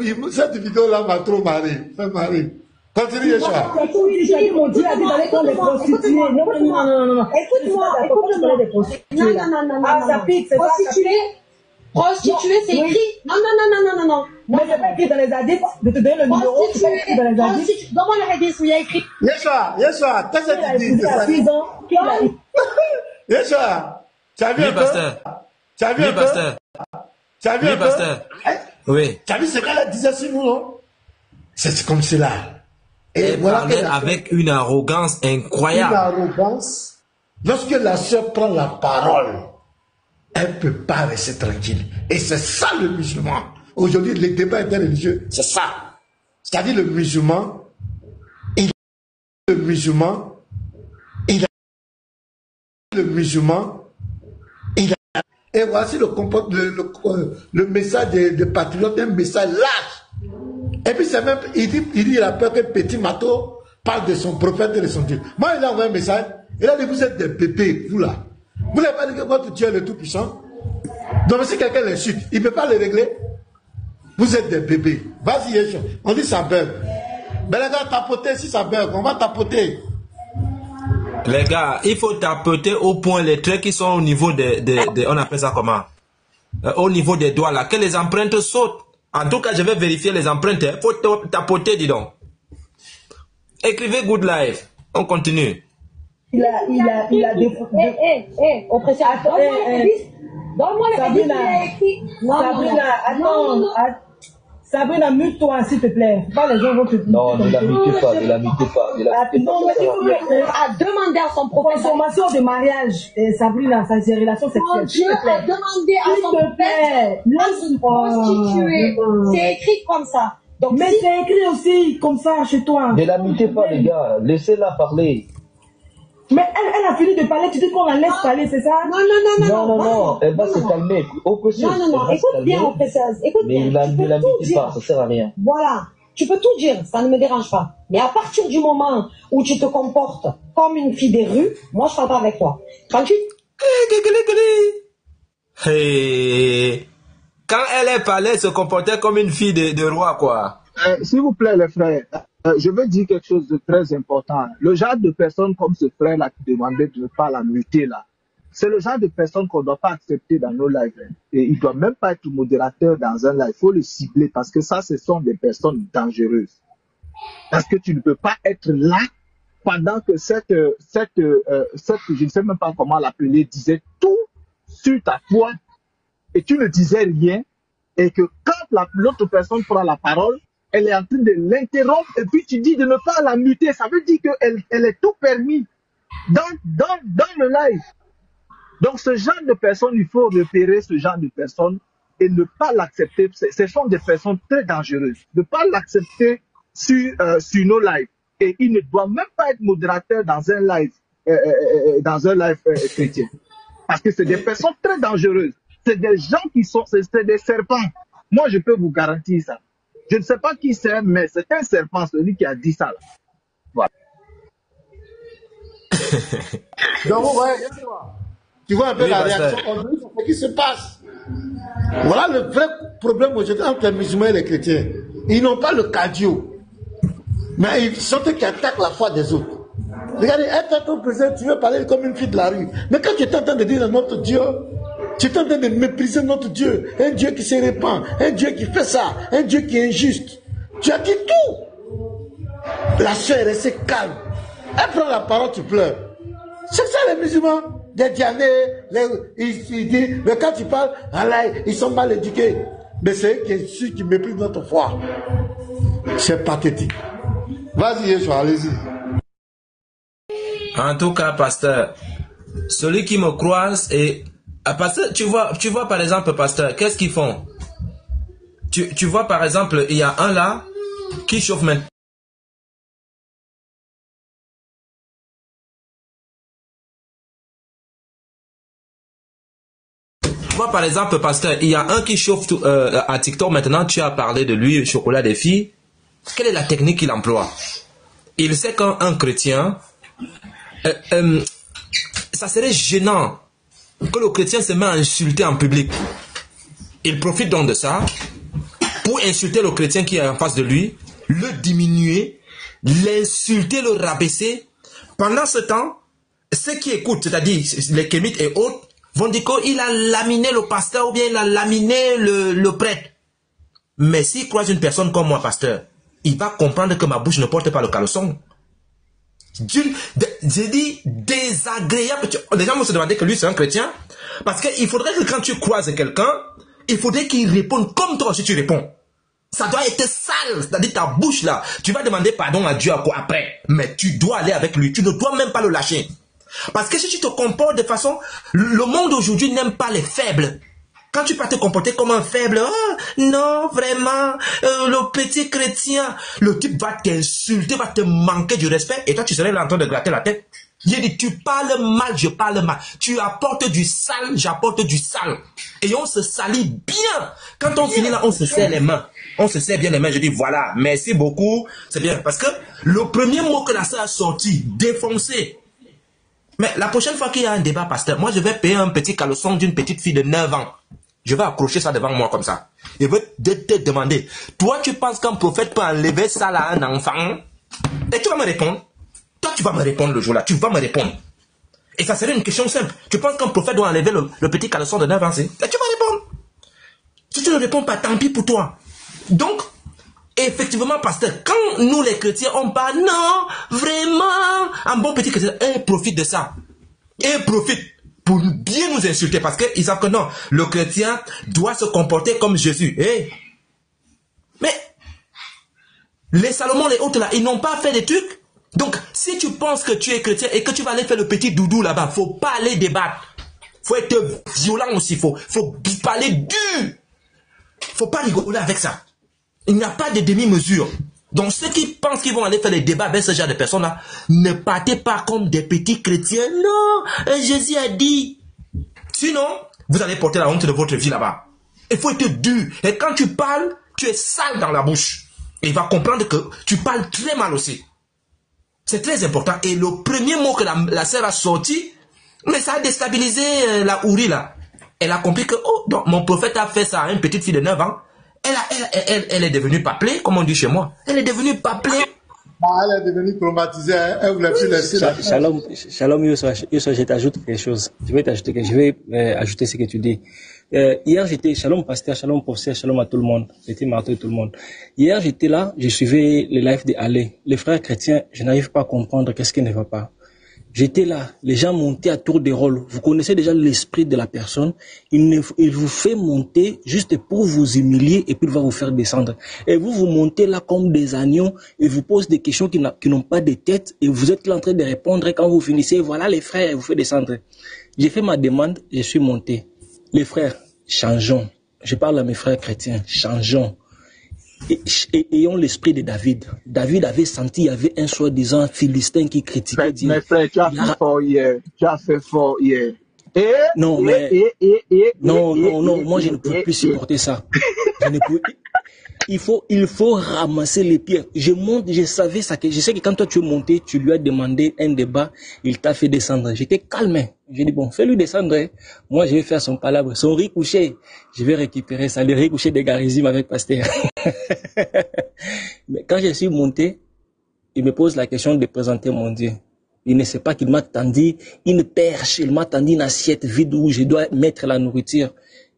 vidéo-là m'a trop marré. Ça m'a marré. Continue, Yeshua. Ils m'ont dit d'aller prendre des prostituées. Non. Écoute-moi. Non. Ah, ça pique, c'est prostituée, c'est écrit. Non. Mais c'est pas écrit dans les hadiths. De te donner le numéro, c'est pas écrit dans les hadiths. Donne-moi le hadith où il y a écrit. Yeshua, qu'est-ce que tu dis? Yeshua, tu as vu un peu? Tu as vu un peu? Tu as vu un peu? Oui. Tu as vu ce qu'elle disait sur nous, non? C'est comme cela. Et voilà, parlait avec une arrogance incroyable. Une arrogance Lorsque la sœur prend la parole, elle ne peut pas rester tranquille. Et c'est ça le musulman. Aujourd'hui, les débats interreligieux, c'est ça. C'est-à-dire le musulman, il a. Et voici le message des patriotes, un message lâche. Et puis c'est même, il dit il a peur que Petit Marteau parle de son prophète et de son Dieu. Moi, il a envoyé un message, il a dit, vous êtes des bébés, vous là. Vous n'avez pas dit que votre Dieu est le Tout-Puissant. Donc si quelqu'un les chute, il ne peut pas les régler. Vous êtes des bébés. Vas-y, on dit ça bug. Mais les gars, tapoter si ça bug, on va tapoter. Les gars, il faut tapoter au point les traits qui sont au niveau on appelle ça comment? Au niveau des doigts là, que les empreintes sautent. En tout cas, je vais vérifier les empreintes. Il faut tapoter, dis donc. Écrivez Good Life. On continue. Il a des... on précise. Donne-moi les qu'il a écrit. Sabrina, attends. Sabrina, mute-toi, s'il te plaît. Pas les gens vont te... Non, ne la mutez pas, ne la mutez pas. Non, mais s'il vous plaît, a demandé à son prophète. Consommation de mariage, Sabrina, ça c'est relation sexuelle. Dieu a demandé à son prophète de se prostituer. C'est écrit comme ça. Donc, mais c'est écrit aussi comme ça chez toi. Ne la mutez pas, les gars. Laissez-la parler. Mais elle a fini de parler, tu dis qu'on la laisse parler, c'est ça? Non, elle va se calmer. Au précieux. Non, écoute bien, au précieux. Écoute bien. Mais ne la mutez pas, ça sert à rien. Voilà. Tu peux tout dire, ça ne me dérange pas. Mais à partir du moment où tu te comportes comme une fille des rues, moi je parle pas avec toi. Tranquille. Hey. Quand elle parlait, elle se comportait comme une fille de roi, quoi. S'il vous plaît, les frères, je veux dire quelque chose de très important. Le genre de personnes comme ce frère-là qui demandait de ne pas la muter, là, c'est le genre de personnes qu'on ne doit pas accepter dans nos lives. Et il ne doit même pas être modérateur dans un live. Il faut le cibler parce que ça, ce sont des personnes dangereuses. Parce que tu ne peux pas être là pendant que cette je ne sais même pas comment l'appeler, disait tout sur ta foi et tu ne disais rien. Et que quand l'autre personne prend la parole, elle est en train de l'interrompre et puis tu dis de ne pas la muter. Ça veut dire qu'elle est tout permis dans le live. Donc ce genre de personnes, il faut repérer ce genre de personnes et ne pas l'accepter. Ce sont des personnes très dangereuses. Ne pas l'accepter sur nos lives. Et il ne doit même pas être modérateur dans un live, chrétien. Parce que c'est des personnes très dangereuses. C'est des gens c'est des serpents. Moi, je peux vous garantir ça. Je ne sais pas qui c'est, mais c'est un serpent, celui qui a dit ça. Là. Voilà. Donc, tu vois un peu la réaction aujourd'hui sur ce qui se passe. Voilà le vrai problème aujourd'hui entre les musulmans et les chrétiens. Ils n'ont pas le cardio, mais ils sont qui attaquent la foi des autres. Regardez, être ton président, tu veux parler comme une fille de la rue. Mais quand tu es en train de dire notre Dieu, tu es en train de mépriser notre Dieu, un Dieu qui se répand, un Dieu qui fait ça, un Dieu qui est injuste. Tu as dit tout. La soeur est restée calme. Elle prend la parole, tu pleures. C'est ça les musulmans, des dianés, ils disent, mais quand tu parles, Allah, ils sont mal éduqués. Mais c'est ceux qui méprisent notre foi. C'est pathétique. Vas-y, Yeshua, allez-y. En tout cas, pasteur, celui qui me croise et... Pasteur, tu vois par exemple, pasteur, qu'est-ce qu'ils font? Tu vois par exemple, il y a un là qui chauffe maintenant. Tu vois par exemple, pasteur, il y a un qui chauffe à TikTok maintenant, tu as parlé de lui, chocolat des filles. Quelle est la technique qu'il emploie? Il sait qu'un chrétien, ça serait gênant que le chrétien se met à insulter en public. Il profite donc de ça pour insulter le chrétien qui est en face de lui, le diminuer, l'insulter, le rabaisser. Pendant ce temps, ceux qui écoutent, c'est-à-dire les kémites et autres, vont dire qu'il a laminé le pasteur ou bien il a laminé le prêtre. Mais s'il croise une personne comme moi, pasteur, il va comprendre que ma bouche ne porte pas le caleçon. J'ai dit désagréable. Les gens vont se demander que lui c'est un chrétien. Parce qu'il faudrait que quand tu croises quelqu'un, il faudrait qu'il réponde comme toi si tu réponds. Ça doit être sale. C'est-à-dire ta bouche là. Tu vas demander pardon à Dieu après. Mais tu dois aller avec lui. Tu ne dois même pas le lâcher. Parce que si tu te comportes de façon... Le monde aujourd'hui n'aime pas les faibles. Quand tu vas te comporter comme un faible, oh, non, vraiment, le petit chrétien, le type va t'insulter, va te manquer du respect, et toi tu serais là en train de gratter la tête. Il dit, tu parles mal, je parle mal. Tu apportes du sale, j'apporte du sale. Et on se salit bien. Quand on finit là, on se serre les mains. On se serre bien les mains. Je dis, voilà, merci beaucoup. C'est bien. Parce que le premier mot que la sœur a sorti, défoncé. Mais la prochaine fois qu'il y a un débat, pasteur, moi je vais payer un petit caleçon d'une petite fille de 9 ans. Je vais accrocher ça devant moi comme ça. Et je vais te demander, toi tu penses qu'un prophète peut enlever ça à un enfant? Et tu vas me répondre. Toi tu vas me répondre le jour-là, tu vas me répondre. Et ça serait une question simple. Tu penses qu'un prophète doit enlever le petit caleçon de 9 ans? Et tu vas répondre. Si tu ne réponds pas, tant pis pour toi. Donc, effectivement, pasteur, quand nous les chrétiens, on parle, non, vraiment, un bon petit chrétien, il profite de ça. Il profite pour bien nous insulter parce qu'ils savent que non, le chrétien doit se comporter comme Jésus. Hey. Mais, les Salomon, les autres là, ils n'ont pas fait des trucs. Donc, si tu penses que tu es chrétien et que tu vas aller faire le petit doudou là-bas, faut pas aller débattre. Faut être violent aussi, faut parler dur. Faut pas rigoler avec ça. Il n'y a pas de demi-mesure. Donc ceux qui pensent qu'ils vont aller faire des débats avec ce genre de personnes-là, ne partez pas comme des petits chrétiens. Non, Jésus a dit. Sinon, vous allez porter la honte de votre vie là-bas. Il faut être dur. Et quand tu parles, tu es sale dans la bouche. Et il va comprendre que tu parles très mal aussi. C'est très important. Et le premier mot que la sœur a sorti, mais ça a déstabilisé la Ouri là. Elle a compris que, oh, donc mon prophète a fait ça à une petite fille de 9 ans. Elle est devenue paplée, comme on dit chez moi. Elle est devenue paplée. Elle est devenue traumatisée. Elle voulait plus laisser la Shalom, Youssou, je t'ajoute quelque chose. Je vais ajouter ce que tu dis. Hier, j'étais, shalom pasteur, shalom professeur, shalom à tout le monde. J'étais marteau et tout le monde. Hier, j'étais là, je suivais les lives de Allé. Les frères chrétiens, je n'arrive pas à comprendre qu'est-ce qui ne va pas. J'étais là, les gens montaient à tour de rôle. Vous connaissez déjà l'esprit de la personne. Il vous fait monter juste pour vous humilier et puis il va vous faire descendre. Et vous montez là comme des agneaux et vous posez des questions qui n'ont pas de tête et vous êtes là en train de répondre et quand vous finissez, voilà les frères, vous faites descendre. J'ai fait ma demande, je suis monté. Les frères, changeons. Je parle à mes frères chrétiens, changeons. Et ayons l'esprit de David. David avait senti, il y avait un soi-disant Philistin qui critiquait Dieu. Mais frère, tu as fait fort hier. Tu as fait fort hier. Non, moi je ne peux plus supporter ça. Il faut ramasser les pierres. Je monte, je savais ça. Je sais que quand toi tu es monté, tu lui as demandé un débat, il t'a fait descendre. J'étais calme. J'ai dit bon, fais-lui descendre. Moi, je vais faire son palabre, son riz couché. Je vais récupérer ça, le riz couché de Garizim avec Pasteur. Mais quand je suis monté, il me pose la question de présenter mon Dieu. Il ne sait pas qu'il m'a tendu une perche, il m'a tendu une assiette vide où je dois mettre la nourriture.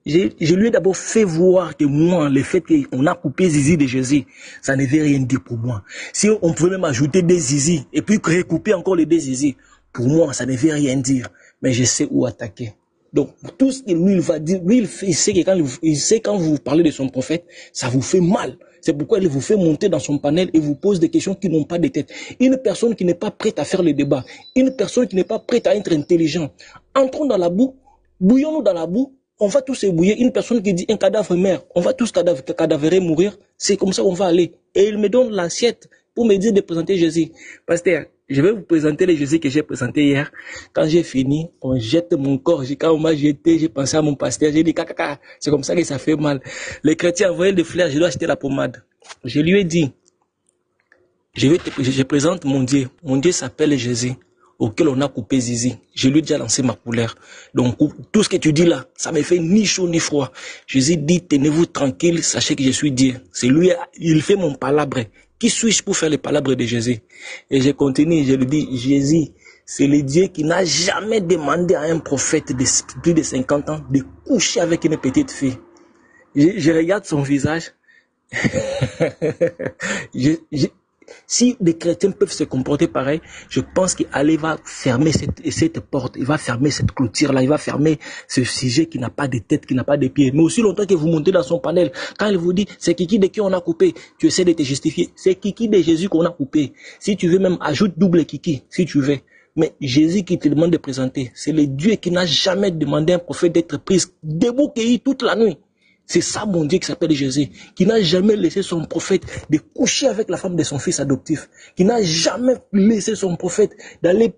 Je lui ai d'abord fait voir que moi, le fait qu'on a coupé Zizi de Jésus, ça ne veut rien dire pour moi. Si on pouvait même ajouter des Zizi et puis recouper encore les deux Zizi, pour moi, ça ne veut rien dire. Mais je sais où attaquer. Donc, tout ce que lui, il va dire, lui, il sait que quand vous parlez de son prophète, ça vous fait mal. C'est pourquoi il vous fait monter dans son panel et vous pose des questions qui n'ont pas de tête. Une personne qui n'est pas prête à faire le débat, une personne qui n'est pas prête à être intelligent, entrons dans la boue, bouillons-nous dans la boue, on va tous ébouiller. Une personne qui dit un cadavre meurt, on va tous cadavérer mourir, c'est comme ça qu'on va aller. Et il me donne l'assiette pour me dire de présenter Jésus. Pasteur, je vais vous présenter le Jésus que j'ai présenté hier. Quand j'ai fini, on jette mon corps. Quand on m'a jeté, j'ai pensé à mon pasteur. J'ai dit, caca, c'est comme ça que ça fait mal. Les chrétiens envoyaient des fleurs, je dois acheter la pommade. Je lui ai dit, je présente mon Dieu. Mon Dieu s'appelle Jésus, auquel on a coupé Zizi. Je lui ai déjà lancé ma couleur. Donc, tout ce que tu dis là, ça me fait ni chaud ni froid. Jésus dit, tenez-vous tranquille, sachez que je suis Dieu. C'est lui, il fait mon palabre. Qui suis-je pour faire les palabres de Jésus? Et je continue, je lui dis, Jésus, c'est le Dieu qui n'a jamais demandé à un prophète de plus de 50 ans de coucher avec une petite fille. Je regarde son visage. Si les chrétiens peuvent se comporter pareil, je pense qu'Allah va fermer cette porte, il va fermer cette clôture-là, il va fermer ce sujet qui n'a pas de tête, qui n'a pas de pieds. Mais aussi longtemps que vous montez dans son panel, quand il vous dit, c'est Kiki de qui on a coupé, tu essaies de te justifier, c'est Kiki de Jésus qu'on a coupé. Si tu veux même, ajoute double Kiki, si tu veux. Mais Jésus qui te demande de présenter, c'est le Dieu qui n'a jamais demandé à un prophète d'être pris debout cueilli toute la nuit. C'est ça mon Dieu qui s'appelle Jésus, qui n'a jamais laissé son prophète de coucher avec la femme de son fils adoptif, qui n'a jamais laissé son prophète d'aller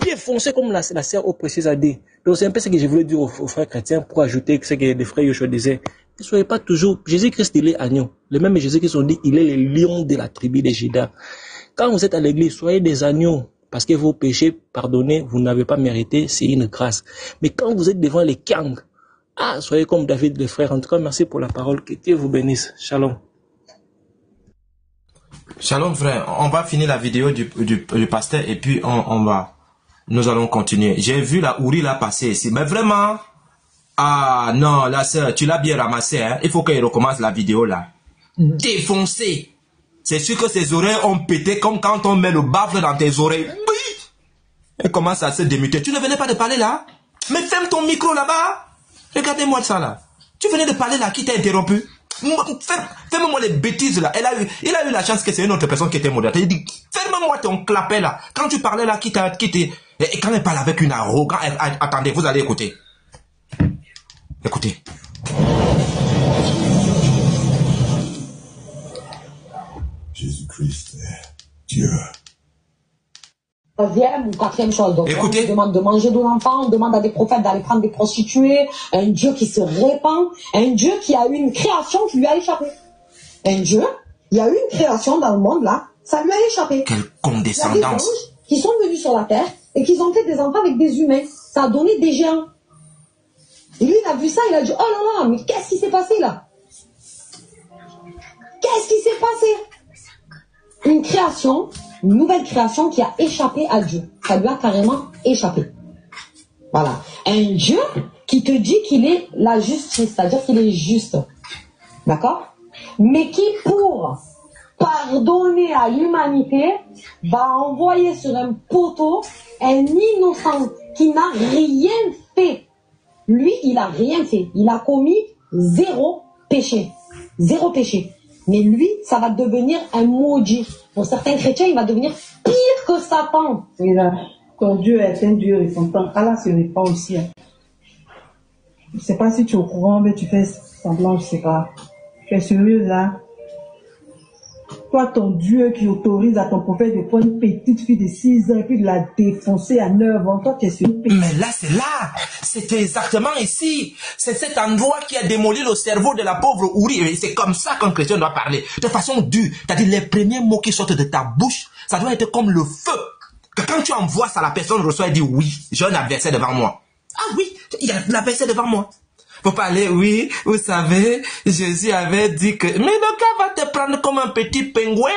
défoncer comme la sœur au précise a dit. Donc c'est un peu ce que je voulais dire aux frères chrétiens pour ajouter ce que les frères Yoshua disaient. Ne soyez pas toujours, Jésus-Christ il est agneau. Le même Jésus-Christ on dit il est le lion de la tribu de Juda. Quand vous êtes à l'église, soyez des agneaux. Parce que vos péchés pardonnés, vous n'avez pas mérité, c'est une grâce. Mais quand vous êtes devant les Kang, soyez comme David le frère. En tout cas, merci pour la parole. Que Dieu vous bénisse. Shalom. Shalom frère. On va finir la vidéo du pasteur et puis nous allons continuer. J'ai vu la Ouri là passer ici. Mais vraiment, non, la sœur, tu l'as bien ramassé. Hein? Il faut qu'elle recommence la vidéo là. Défoncé. C'est sûr que ses oreilles ont pété comme quand on met le baffle dans tes oreilles. Oui. Elle commence à se démuter. Tu ne venais pas de parler là? Mais ferme ton micro là-bas. Regardez-moi ça là. Tu venais de parler là, qui t'a interrompu? Ferme-moi les bêtises là. Il a eu la chance que c'est une autre personne qui était modérateur. Il dit, ferme-moi ton clapet là. Quand tu parlais là, qui t'a... Et quand elle parle avec une arrogance... Attendez, vous allez écouter. Écoutez. Jésus-Christ est Dieu. Troisième ou quatrième chose. Donc, écoutez. On demande de manger de l'enfant, on demande à des prophètes d'aller prendre des prostituées, un Dieu qui se répand, un Dieu qui a eu une création qui lui a échappé. Un Dieu, il y a eu une création dans le monde là, ça lui a échappé. Quelle condescendance. Il y a des anges qui sont venus sur la terre et qui ont fait des enfants avec des humains. Ça a donné des géants. Et lui, il a vu ça, il a dit, oh là là, mais qu'est-ce qui s'est passé là? Qu'est-ce qui s'est passé? Une création, une nouvelle création qui a échappé à Dieu. Ça lui a carrément échappé. Voilà. Un Dieu qui te dit qu'il est la justice, c'est-à-dire qu'il est juste. D'accord? Mais qui, pour pardonner à l'humanité, va envoyer sur un poteau un innocent qui n'a rien fait. Lui, il n'a rien fait. Il a commis zéro péché. Zéro péché. Mais lui, ça va devenir un maudit. Pour certains chrétiens, il va devenir pire que Satan. Et là, ton Dieu est un Dieu repentant. Allah se répand aussi. Je ne sais pas si tu es au courant, mais tu fais semblant, je ne sais pas. Tu es sérieuse là? Toi, ton Dieu qui autorise à ton prophète de prendre une petite fille de 6 ans et puis de la défoncer à 9 ans. Toi, tu es sérieux? Mais là, c'est là. C'était exactement ici. C'est cet endroit qui a démoli le cerveau de la pauvre Ouri. Et c'est comme ça qu'un chrétien doit parler. De façon dure. C'est-à-dire, les premiers mots qui sortent de ta bouche, ça doit être comme le feu. Que quand tu envoies ça, la personne reçoit et dit, oui, j'ai un adversaire devant moi. Ah oui, il y a un adversaire devant moi. Faut parler, oui, vous savez, Jésus avait dit que... Mais le gars va te prendre comme un petit pingouin.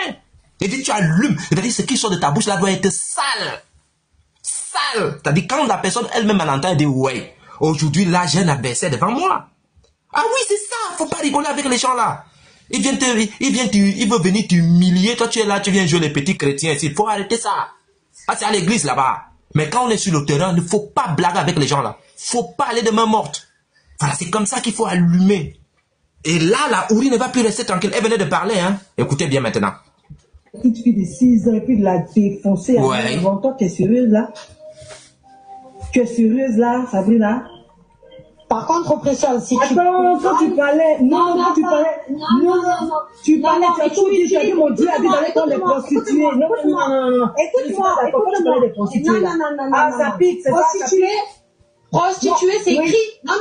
Il dit, tu allumes. C'est-à-dire, ce qui sort de ta bouche là doit être sale. Sale. C'est-à-dire, quand la personne elle-même l'entend, elle dit, ouais, aujourd'hui là, j'ai un adversaire devant moi. Ah oui, c'est ça. Faut pas rigoler avec les gens là. Il veut venir t'humilier. Toi, tu es là, tu viens jouer les petits chrétiens ici. Il faut arrêter ça. Ah, c'est à l'église là-bas. Mais quand on est sur le terrain, il ne faut pas blaguer avec les gens là. Faut pas aller de main morte. Voilà, c'est comme ça qu'il faut allumer. Et là, la Ouri ne va plus rester tranquille. Elle venait de parler, hein. Écoutez bien maintenant. Petite fille de 6 ans et puis de la défoncer. Ouais. Avant toi, tu es sérieuse là? Tu es sérieuse là, Sabrina? Par contre, Précieux, si tu... Attends, quand tu parlais... Non, tu parlais... Non, tu parlais... Tu as tout dit, tu as dit, mon Dieu a dit d'aller prendre les prostituées. Non. Écoute-moi. Non. Ah, ça pique, c'est ça. Prostituée, c'est écrit. Non.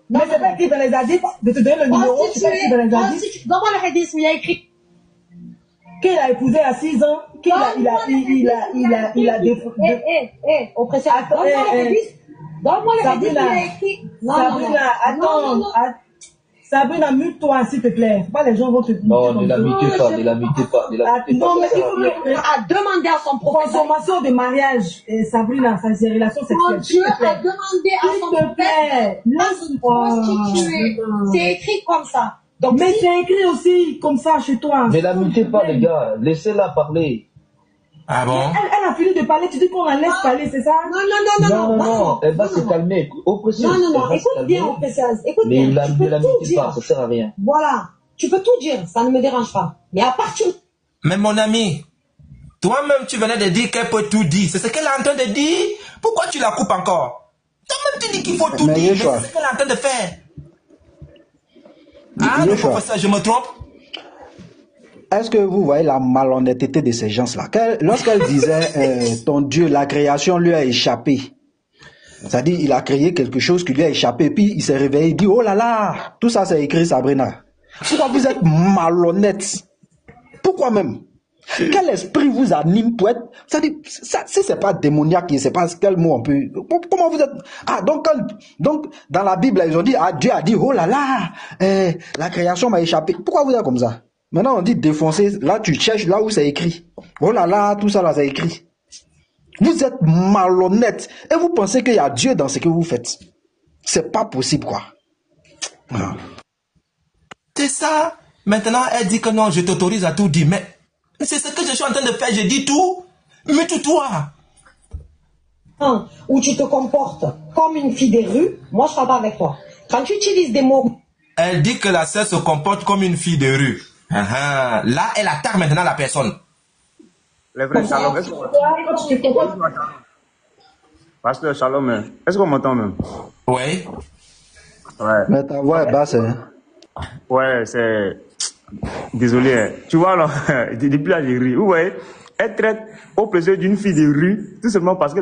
Mais c'est pas écrit dans les hadiths de te donner le numéro, c'est pas écrit dans les hadiths. Dans le hadith, il y a écrit. Qu'il a épousé à 6 ans, qu'il a défoncé. Au précédent. Donne-moi le hadith, il y a écrit. Sabrina, attends. Sabrina, mute-toi, s'il te plaît. Pas les gens vont te... Non, ne la mutez pas. Non, mais il faut à demander à son professeur. Consommation de mariage, Sabrina, ça c'est relation sexuelle. Dieu a demandé à son professeur de se prostituer. C'est écrit comme ça. Donc, mais c'est écrit aussi comme ça chez toi. Ne la mutez pas, les gars. Laissez-la parler. Ah bon? Elle a fini de parler, tu dis qu'on la laisse parler, c'est ça? Non, elle va se calmer. Non, écoute bien, au précise. Écoute bien. Mais ne la mutez pas, ça sert à rien. Voilà. Tu peux tout dire, ça ne me dérange pas. Mais à partir... Mais mon ami, Toi-même, tu venais de dire qu'elle peut tout dire. C'est ce qu'elle est en train de dire. Pourquoi tu la coupes encore? Toi-même, tu dis qu'il faut tout dire. Mais c'est ce qu'elle est en train de faire. Ah, le professeur, je me trompe? Est-ce que vous voyez la malhonnêteté de ces gens-là? Lorsqu'elle disait ton Dieu, la création lui a échappé. C'est-à-dire, il a créé quelque chose qui lui a échappé, puis il s'est réveillé, il dit, oh là là, tout ça c'est écrit, Sabrina. Pourquoi vous êtes malhonnête? Pourquoi même? Quel esprit vous anime pour être... C'est-à-dire, si c'est pas démoniaque, je sais pas quel mot on peut... Comment vous êtes... Ah, donc dans la Bible, ils ont dit, ah, Dieu a dit, oh là là, la création m'a échappé. Pourquoi vous êtes comme ça? Maintenant, on dit défoncer, là tu cherches là où c'est écrit. Oh là là, tout ça là c'est écrit. Vous êtes malhonnête et vous pensez qu'il y a Dieu dans ce que vous faites. C'est pas possible, quoi. Ah. C'est ça. Maintenant, elle dit que non, je t'autorise à tout dire. Mais c'est ce que je suis en train de faire. Je dis tout. Mais toi. Où tu te comportes comme une fille des rues, moi je parle pas avec toi. Quand tu utilises des mots... Elle dit que la sœur se comporte comme une fille de rue. Là, elle attaque maintenant la personne. Les frères, Shalom, Pasteur Shalom, est-ce qu'on m'entend même? Oui. Ouais. Mais ta voix est basse, hein? Ouais, c'est... Désolé. Tu vois, là, depuis là, j'ai ri. Vous voyez, elle traite au plaisir d'une fille de rue, tout simplement parce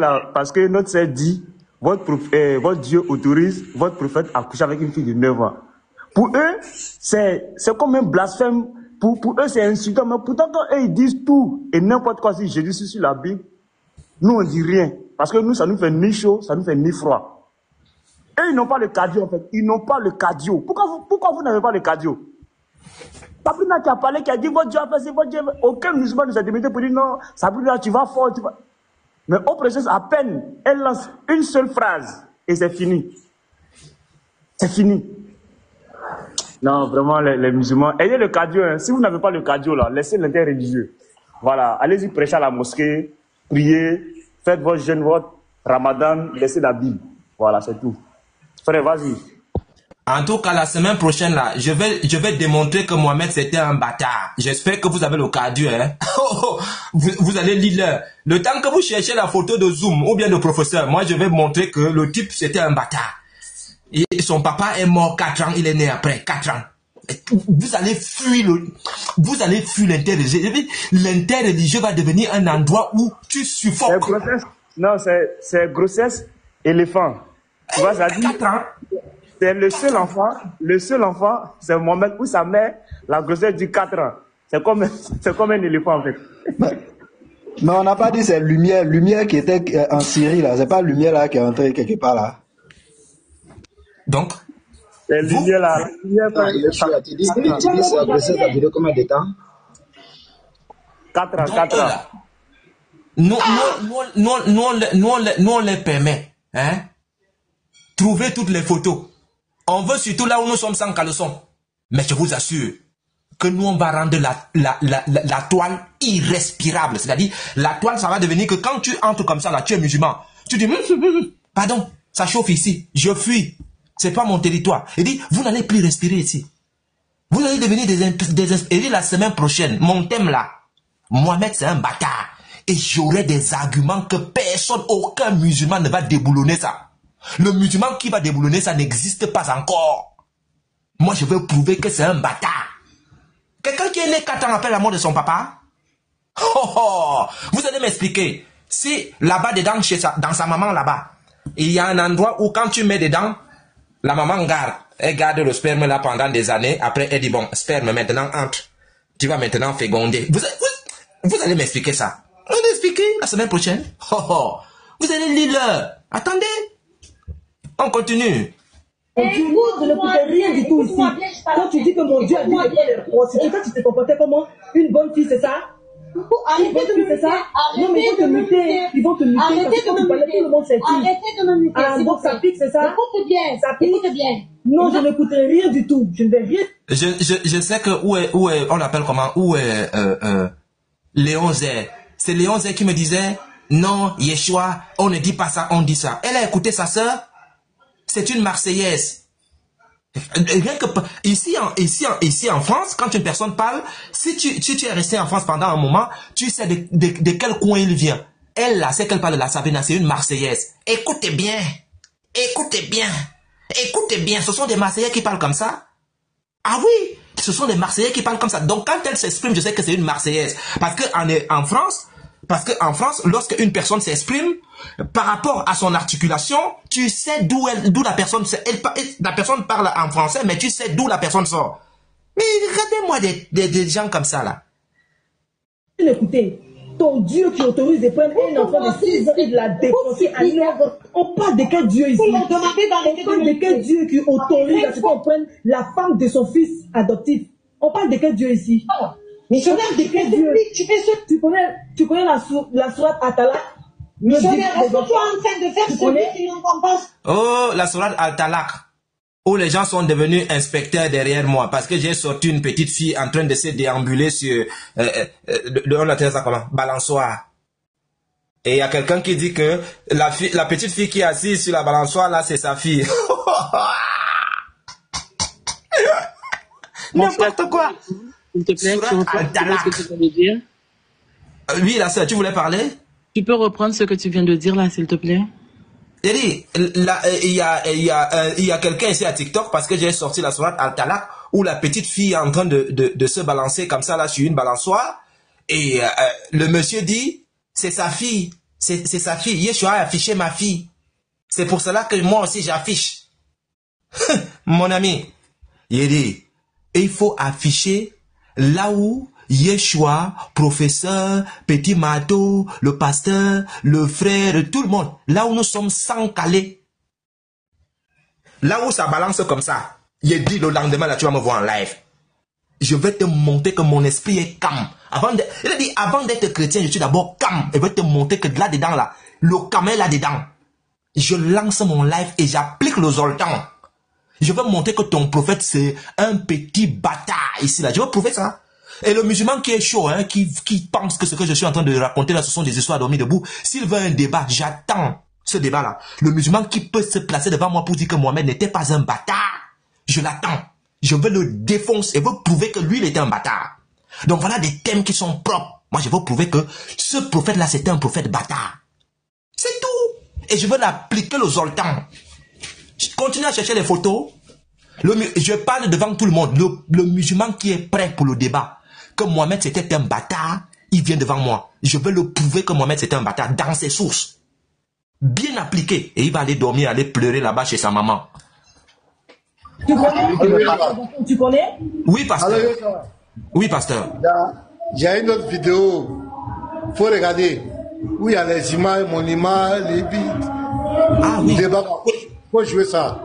que notre sœur dit, votre Dieu autorise votre prophète à coucher avec une fille de 9 ans. Pour eux, c'est comme un blasphème. Pour eux, c'est insultant. Mais pourtant, quand eux, ils disent tout et n'importe quoi, si Jésus est sur la Bible, nous, on dit rien. Parce que nous, ça nous fait ni chaud, ça nous fait ni froid. Eux, ils n'ont pas le cardio, en fait. Ils n'ont pas le cardio. Pourquoi vous n'avez pas le cardio? Sabrina qui a parlé, qui a dit, votre Dieu a fait ça, votre Dieu... Aucun musulman nous a demandé pour dire, non, Sabrina, tu vas fort, tu vas... Mais au processus, à peine, elle lance une seule phrase et c'est fini. C'est fini. Non, vraiment, les musulmans, ayez le cardio. Hein. Si vous n'avez pas le cardio, là, laissez l'interreligieux. Voilà, allez-y prêcher à la mosquée, priez, faites votre jeûne, votre ramadan, laissez la Bible. Voilà, c'est tout. Frère, vas-y. En tout cas, la semaine prochaine, là, je vais démontrer que Mohamed, c'était un bâtard. J'espère que vous avez le cardio, hein. Vous allez lire le temps que vous cherchez la photo de Zoom ou bien de professeur. Moi, je vais montrer que le type, c'était un bâtard. Et son papa est mort 4 ans, il est né après 4 ans. Vous allez fuir l'interreligieux. L'interreligieux va devenir un endroit où tu suffoques. Non, c'est grossesse éléphant. Tu vois, ça dit, 4 ans. C'est le seul enfant, c'est Mohamed où sa mère, la grossesse du 4 ans. C'est comme un éléphant en fait. Mais on n'a pas dit c'est lumière qui était en Syrie là, c'est pas lumière là qui est entrée quelque part là. Donc, c'est lumière là. Tu dis que la grossesse a duré combien de temps? 4 ans. Nous on les permet, hein? Trouvez toutes les photos. On veut surtout là où nous sommes sans caleçon. Mais je vous assure que nous, on va rendre la toile irrespirable. C'est-à-dire, la toile, ça va devenir que quand tu entres comme ça, là, tu es musulman. Tu dis, pardon, ça chauffe ici. Je fuis. C'est pas mon territoire. Il dit, vous n'allez plus respirer ici. Vous allez devenir et dit, la semaine prochaine, mon thème là, Mohamed, c'est un bâtard. Et j'aurai des arguments que personne, aucun musulman ne va déboulonner ça. Le musulman qui va déboulonner, ça n'existe pas encore. Moi, je veux prouver que c'est un bâtard. Quelqu'un qui est né 4 ans après la mort de son papa. Vous allez m'expliquer. Si là-bas, dedans, dans sa maman, là-bas, il y a un endroit où quand tu mets dedans, la maman garde. Elle garde le sperme là pendant des années. Après, elle dit, bon, sperme, maintenant, entre. Tu vas maintenant féconder. Vous allez m'expliquer ça. Vous allez m'expliquer la semaine prochaine. Vous allez lire. Attendez. On continue. Et tu ne coûtais rien du tout ici. Quand tu dis que mon Dieu a dit de prendre les prostituées, toi tu te comportais comment? Une bonne fille, c'est ça? Une bonne fille, c'est ça? Non, mais ils vont te muter. Ils vont te muter. Arrêtez de me muter. Tout le monde sait qui. Arrêtez de me muter. Ah, donc ça pique, c'est ça? Écoute bien. Ça pique. Écoute bien. Non, je n'écouterai rien du tout. Je ne vais rien. Je sais que où est, on l'appelle comment? Où est Léon Zé? C'est Léon Zé qui me disait, non, Yeshua, on ne dit pas ça, on dit ça. Elle a écouté sa sœur. C'est une Marseillaise. Rien que ici en France, quand une personne parle, si tu es resté en France pendant un moment, tu sais de quel coin il vient. Elle là, c'est qu'elle parle de la Sabrina, c'est une Marseillaise. Écoutez bien, ce sont des Marseillais qui parlent comme ça. Ah oui, ce sont des Marseillais qui parlent comme ça. Donc quand elle s'exprime, je sais que c'est une Marseillaise. Parce que en France, lorsque une personne s'exprime, par rapport à son articulation, tu sais d'où la personne, la personne parle en français, mais tu sais d'où la personne sort. Mais regardez-moi des gens comme ça là. Écoutez, ton Dieu qui autorise de prendre un enfant de 6 ans et de la défoncer à 9 ans. On parle de quel Dieu ici? On parle de quel Dieu qui autorise à ce qu'on prenne la femme de son fils adoptif? On parle de quel Dieu ici? Missionnaire de quel Dieu? Tu connais la sourate Al-Talaq? Missionnaire, est-ce que tu es en train de faire celui qui n'entend pas? Oh, la sourate Al-Talaq, où les gens sont devenus inspecteurs derrière moi, parce que j'ai sorti une petite fille en train de se déambuler sur, on appelle ça comment? Balançoire. Et il y a quelqu'un qui dit que la petite fille qui est assise sur la balançoire, là, c'est sa fille. N'importe quoi. S'il te plaît, tu reprends ce que tu viens de dire. Oui, la sœur, tu voulais parler? Tu peux reprendre ce que tu viens de dire là, s'il te plaît? Il y a quelqu'un ici à TikTok, parce que j'ai sorti la sourate Al-Talaq, où la petite fille est en train de se balancer comme ça là sur une balançoire, et le monsieur dit, c'est sa fille, c'est sa fille. Yeshua a affiché ma fille. C'est pour cela que moi aussi j'affiche. Mon ami, il dit, il faut afficher là où Yeshua, professeur, petit marteau, le pasteur, le frère, tout le monde, là où nous sommes sans caler, là où ça balance comme ça, il dit le lendemain là tu vas me voir en live. Je vais te montrer que mon esprit est calme. Il a dit avant d'être chrétien, je suis d'abord calme. Je vais te montrer que là-dedans là, le calme est là-dedans. Je lance mon live et j'applique le zoltan. Je vais montrer que ton prophète c'est un petit bâtard ici là. Je vais prouver ça. Et le musulman qui est chaud, hein, qui pense que ce que je suis en train de raconter là, ce sont des histoires dormies debout. S'il veut un débat, j'attends ce débat-là. Le musulman qui peut se placer devant moi pour dire que Mohamed n'était pas un bâtard, je l'attends. Je veux le défoncer et veux prouver que lui, il était un bâtard. Donc voilà des thèmes qui sont propres. Moi, je veux prouver que ce prophète-là, c'était un prophète bâtard. C'est tout. Et je veux l'appliquer le zoltan. Je continue à chercher les photos. Je parle devant tout le monde. Le musulman qui est prêt pour le débat. Que Mohamed c'était un bâtard, il vient devant moi. Je veux le prouver que Mohamed c'était un bâtard dans ses sources. Bien appliqué. Et il va aller dormir, aller pleurer là-bas chez sa maman. Tu connais? Oui, pasteur. Oui, pasteur. Il y a une autre vidéo. Il faut regarder. Où il y a les images, mon image, les bites. Ah oui. Il faut jouer ça.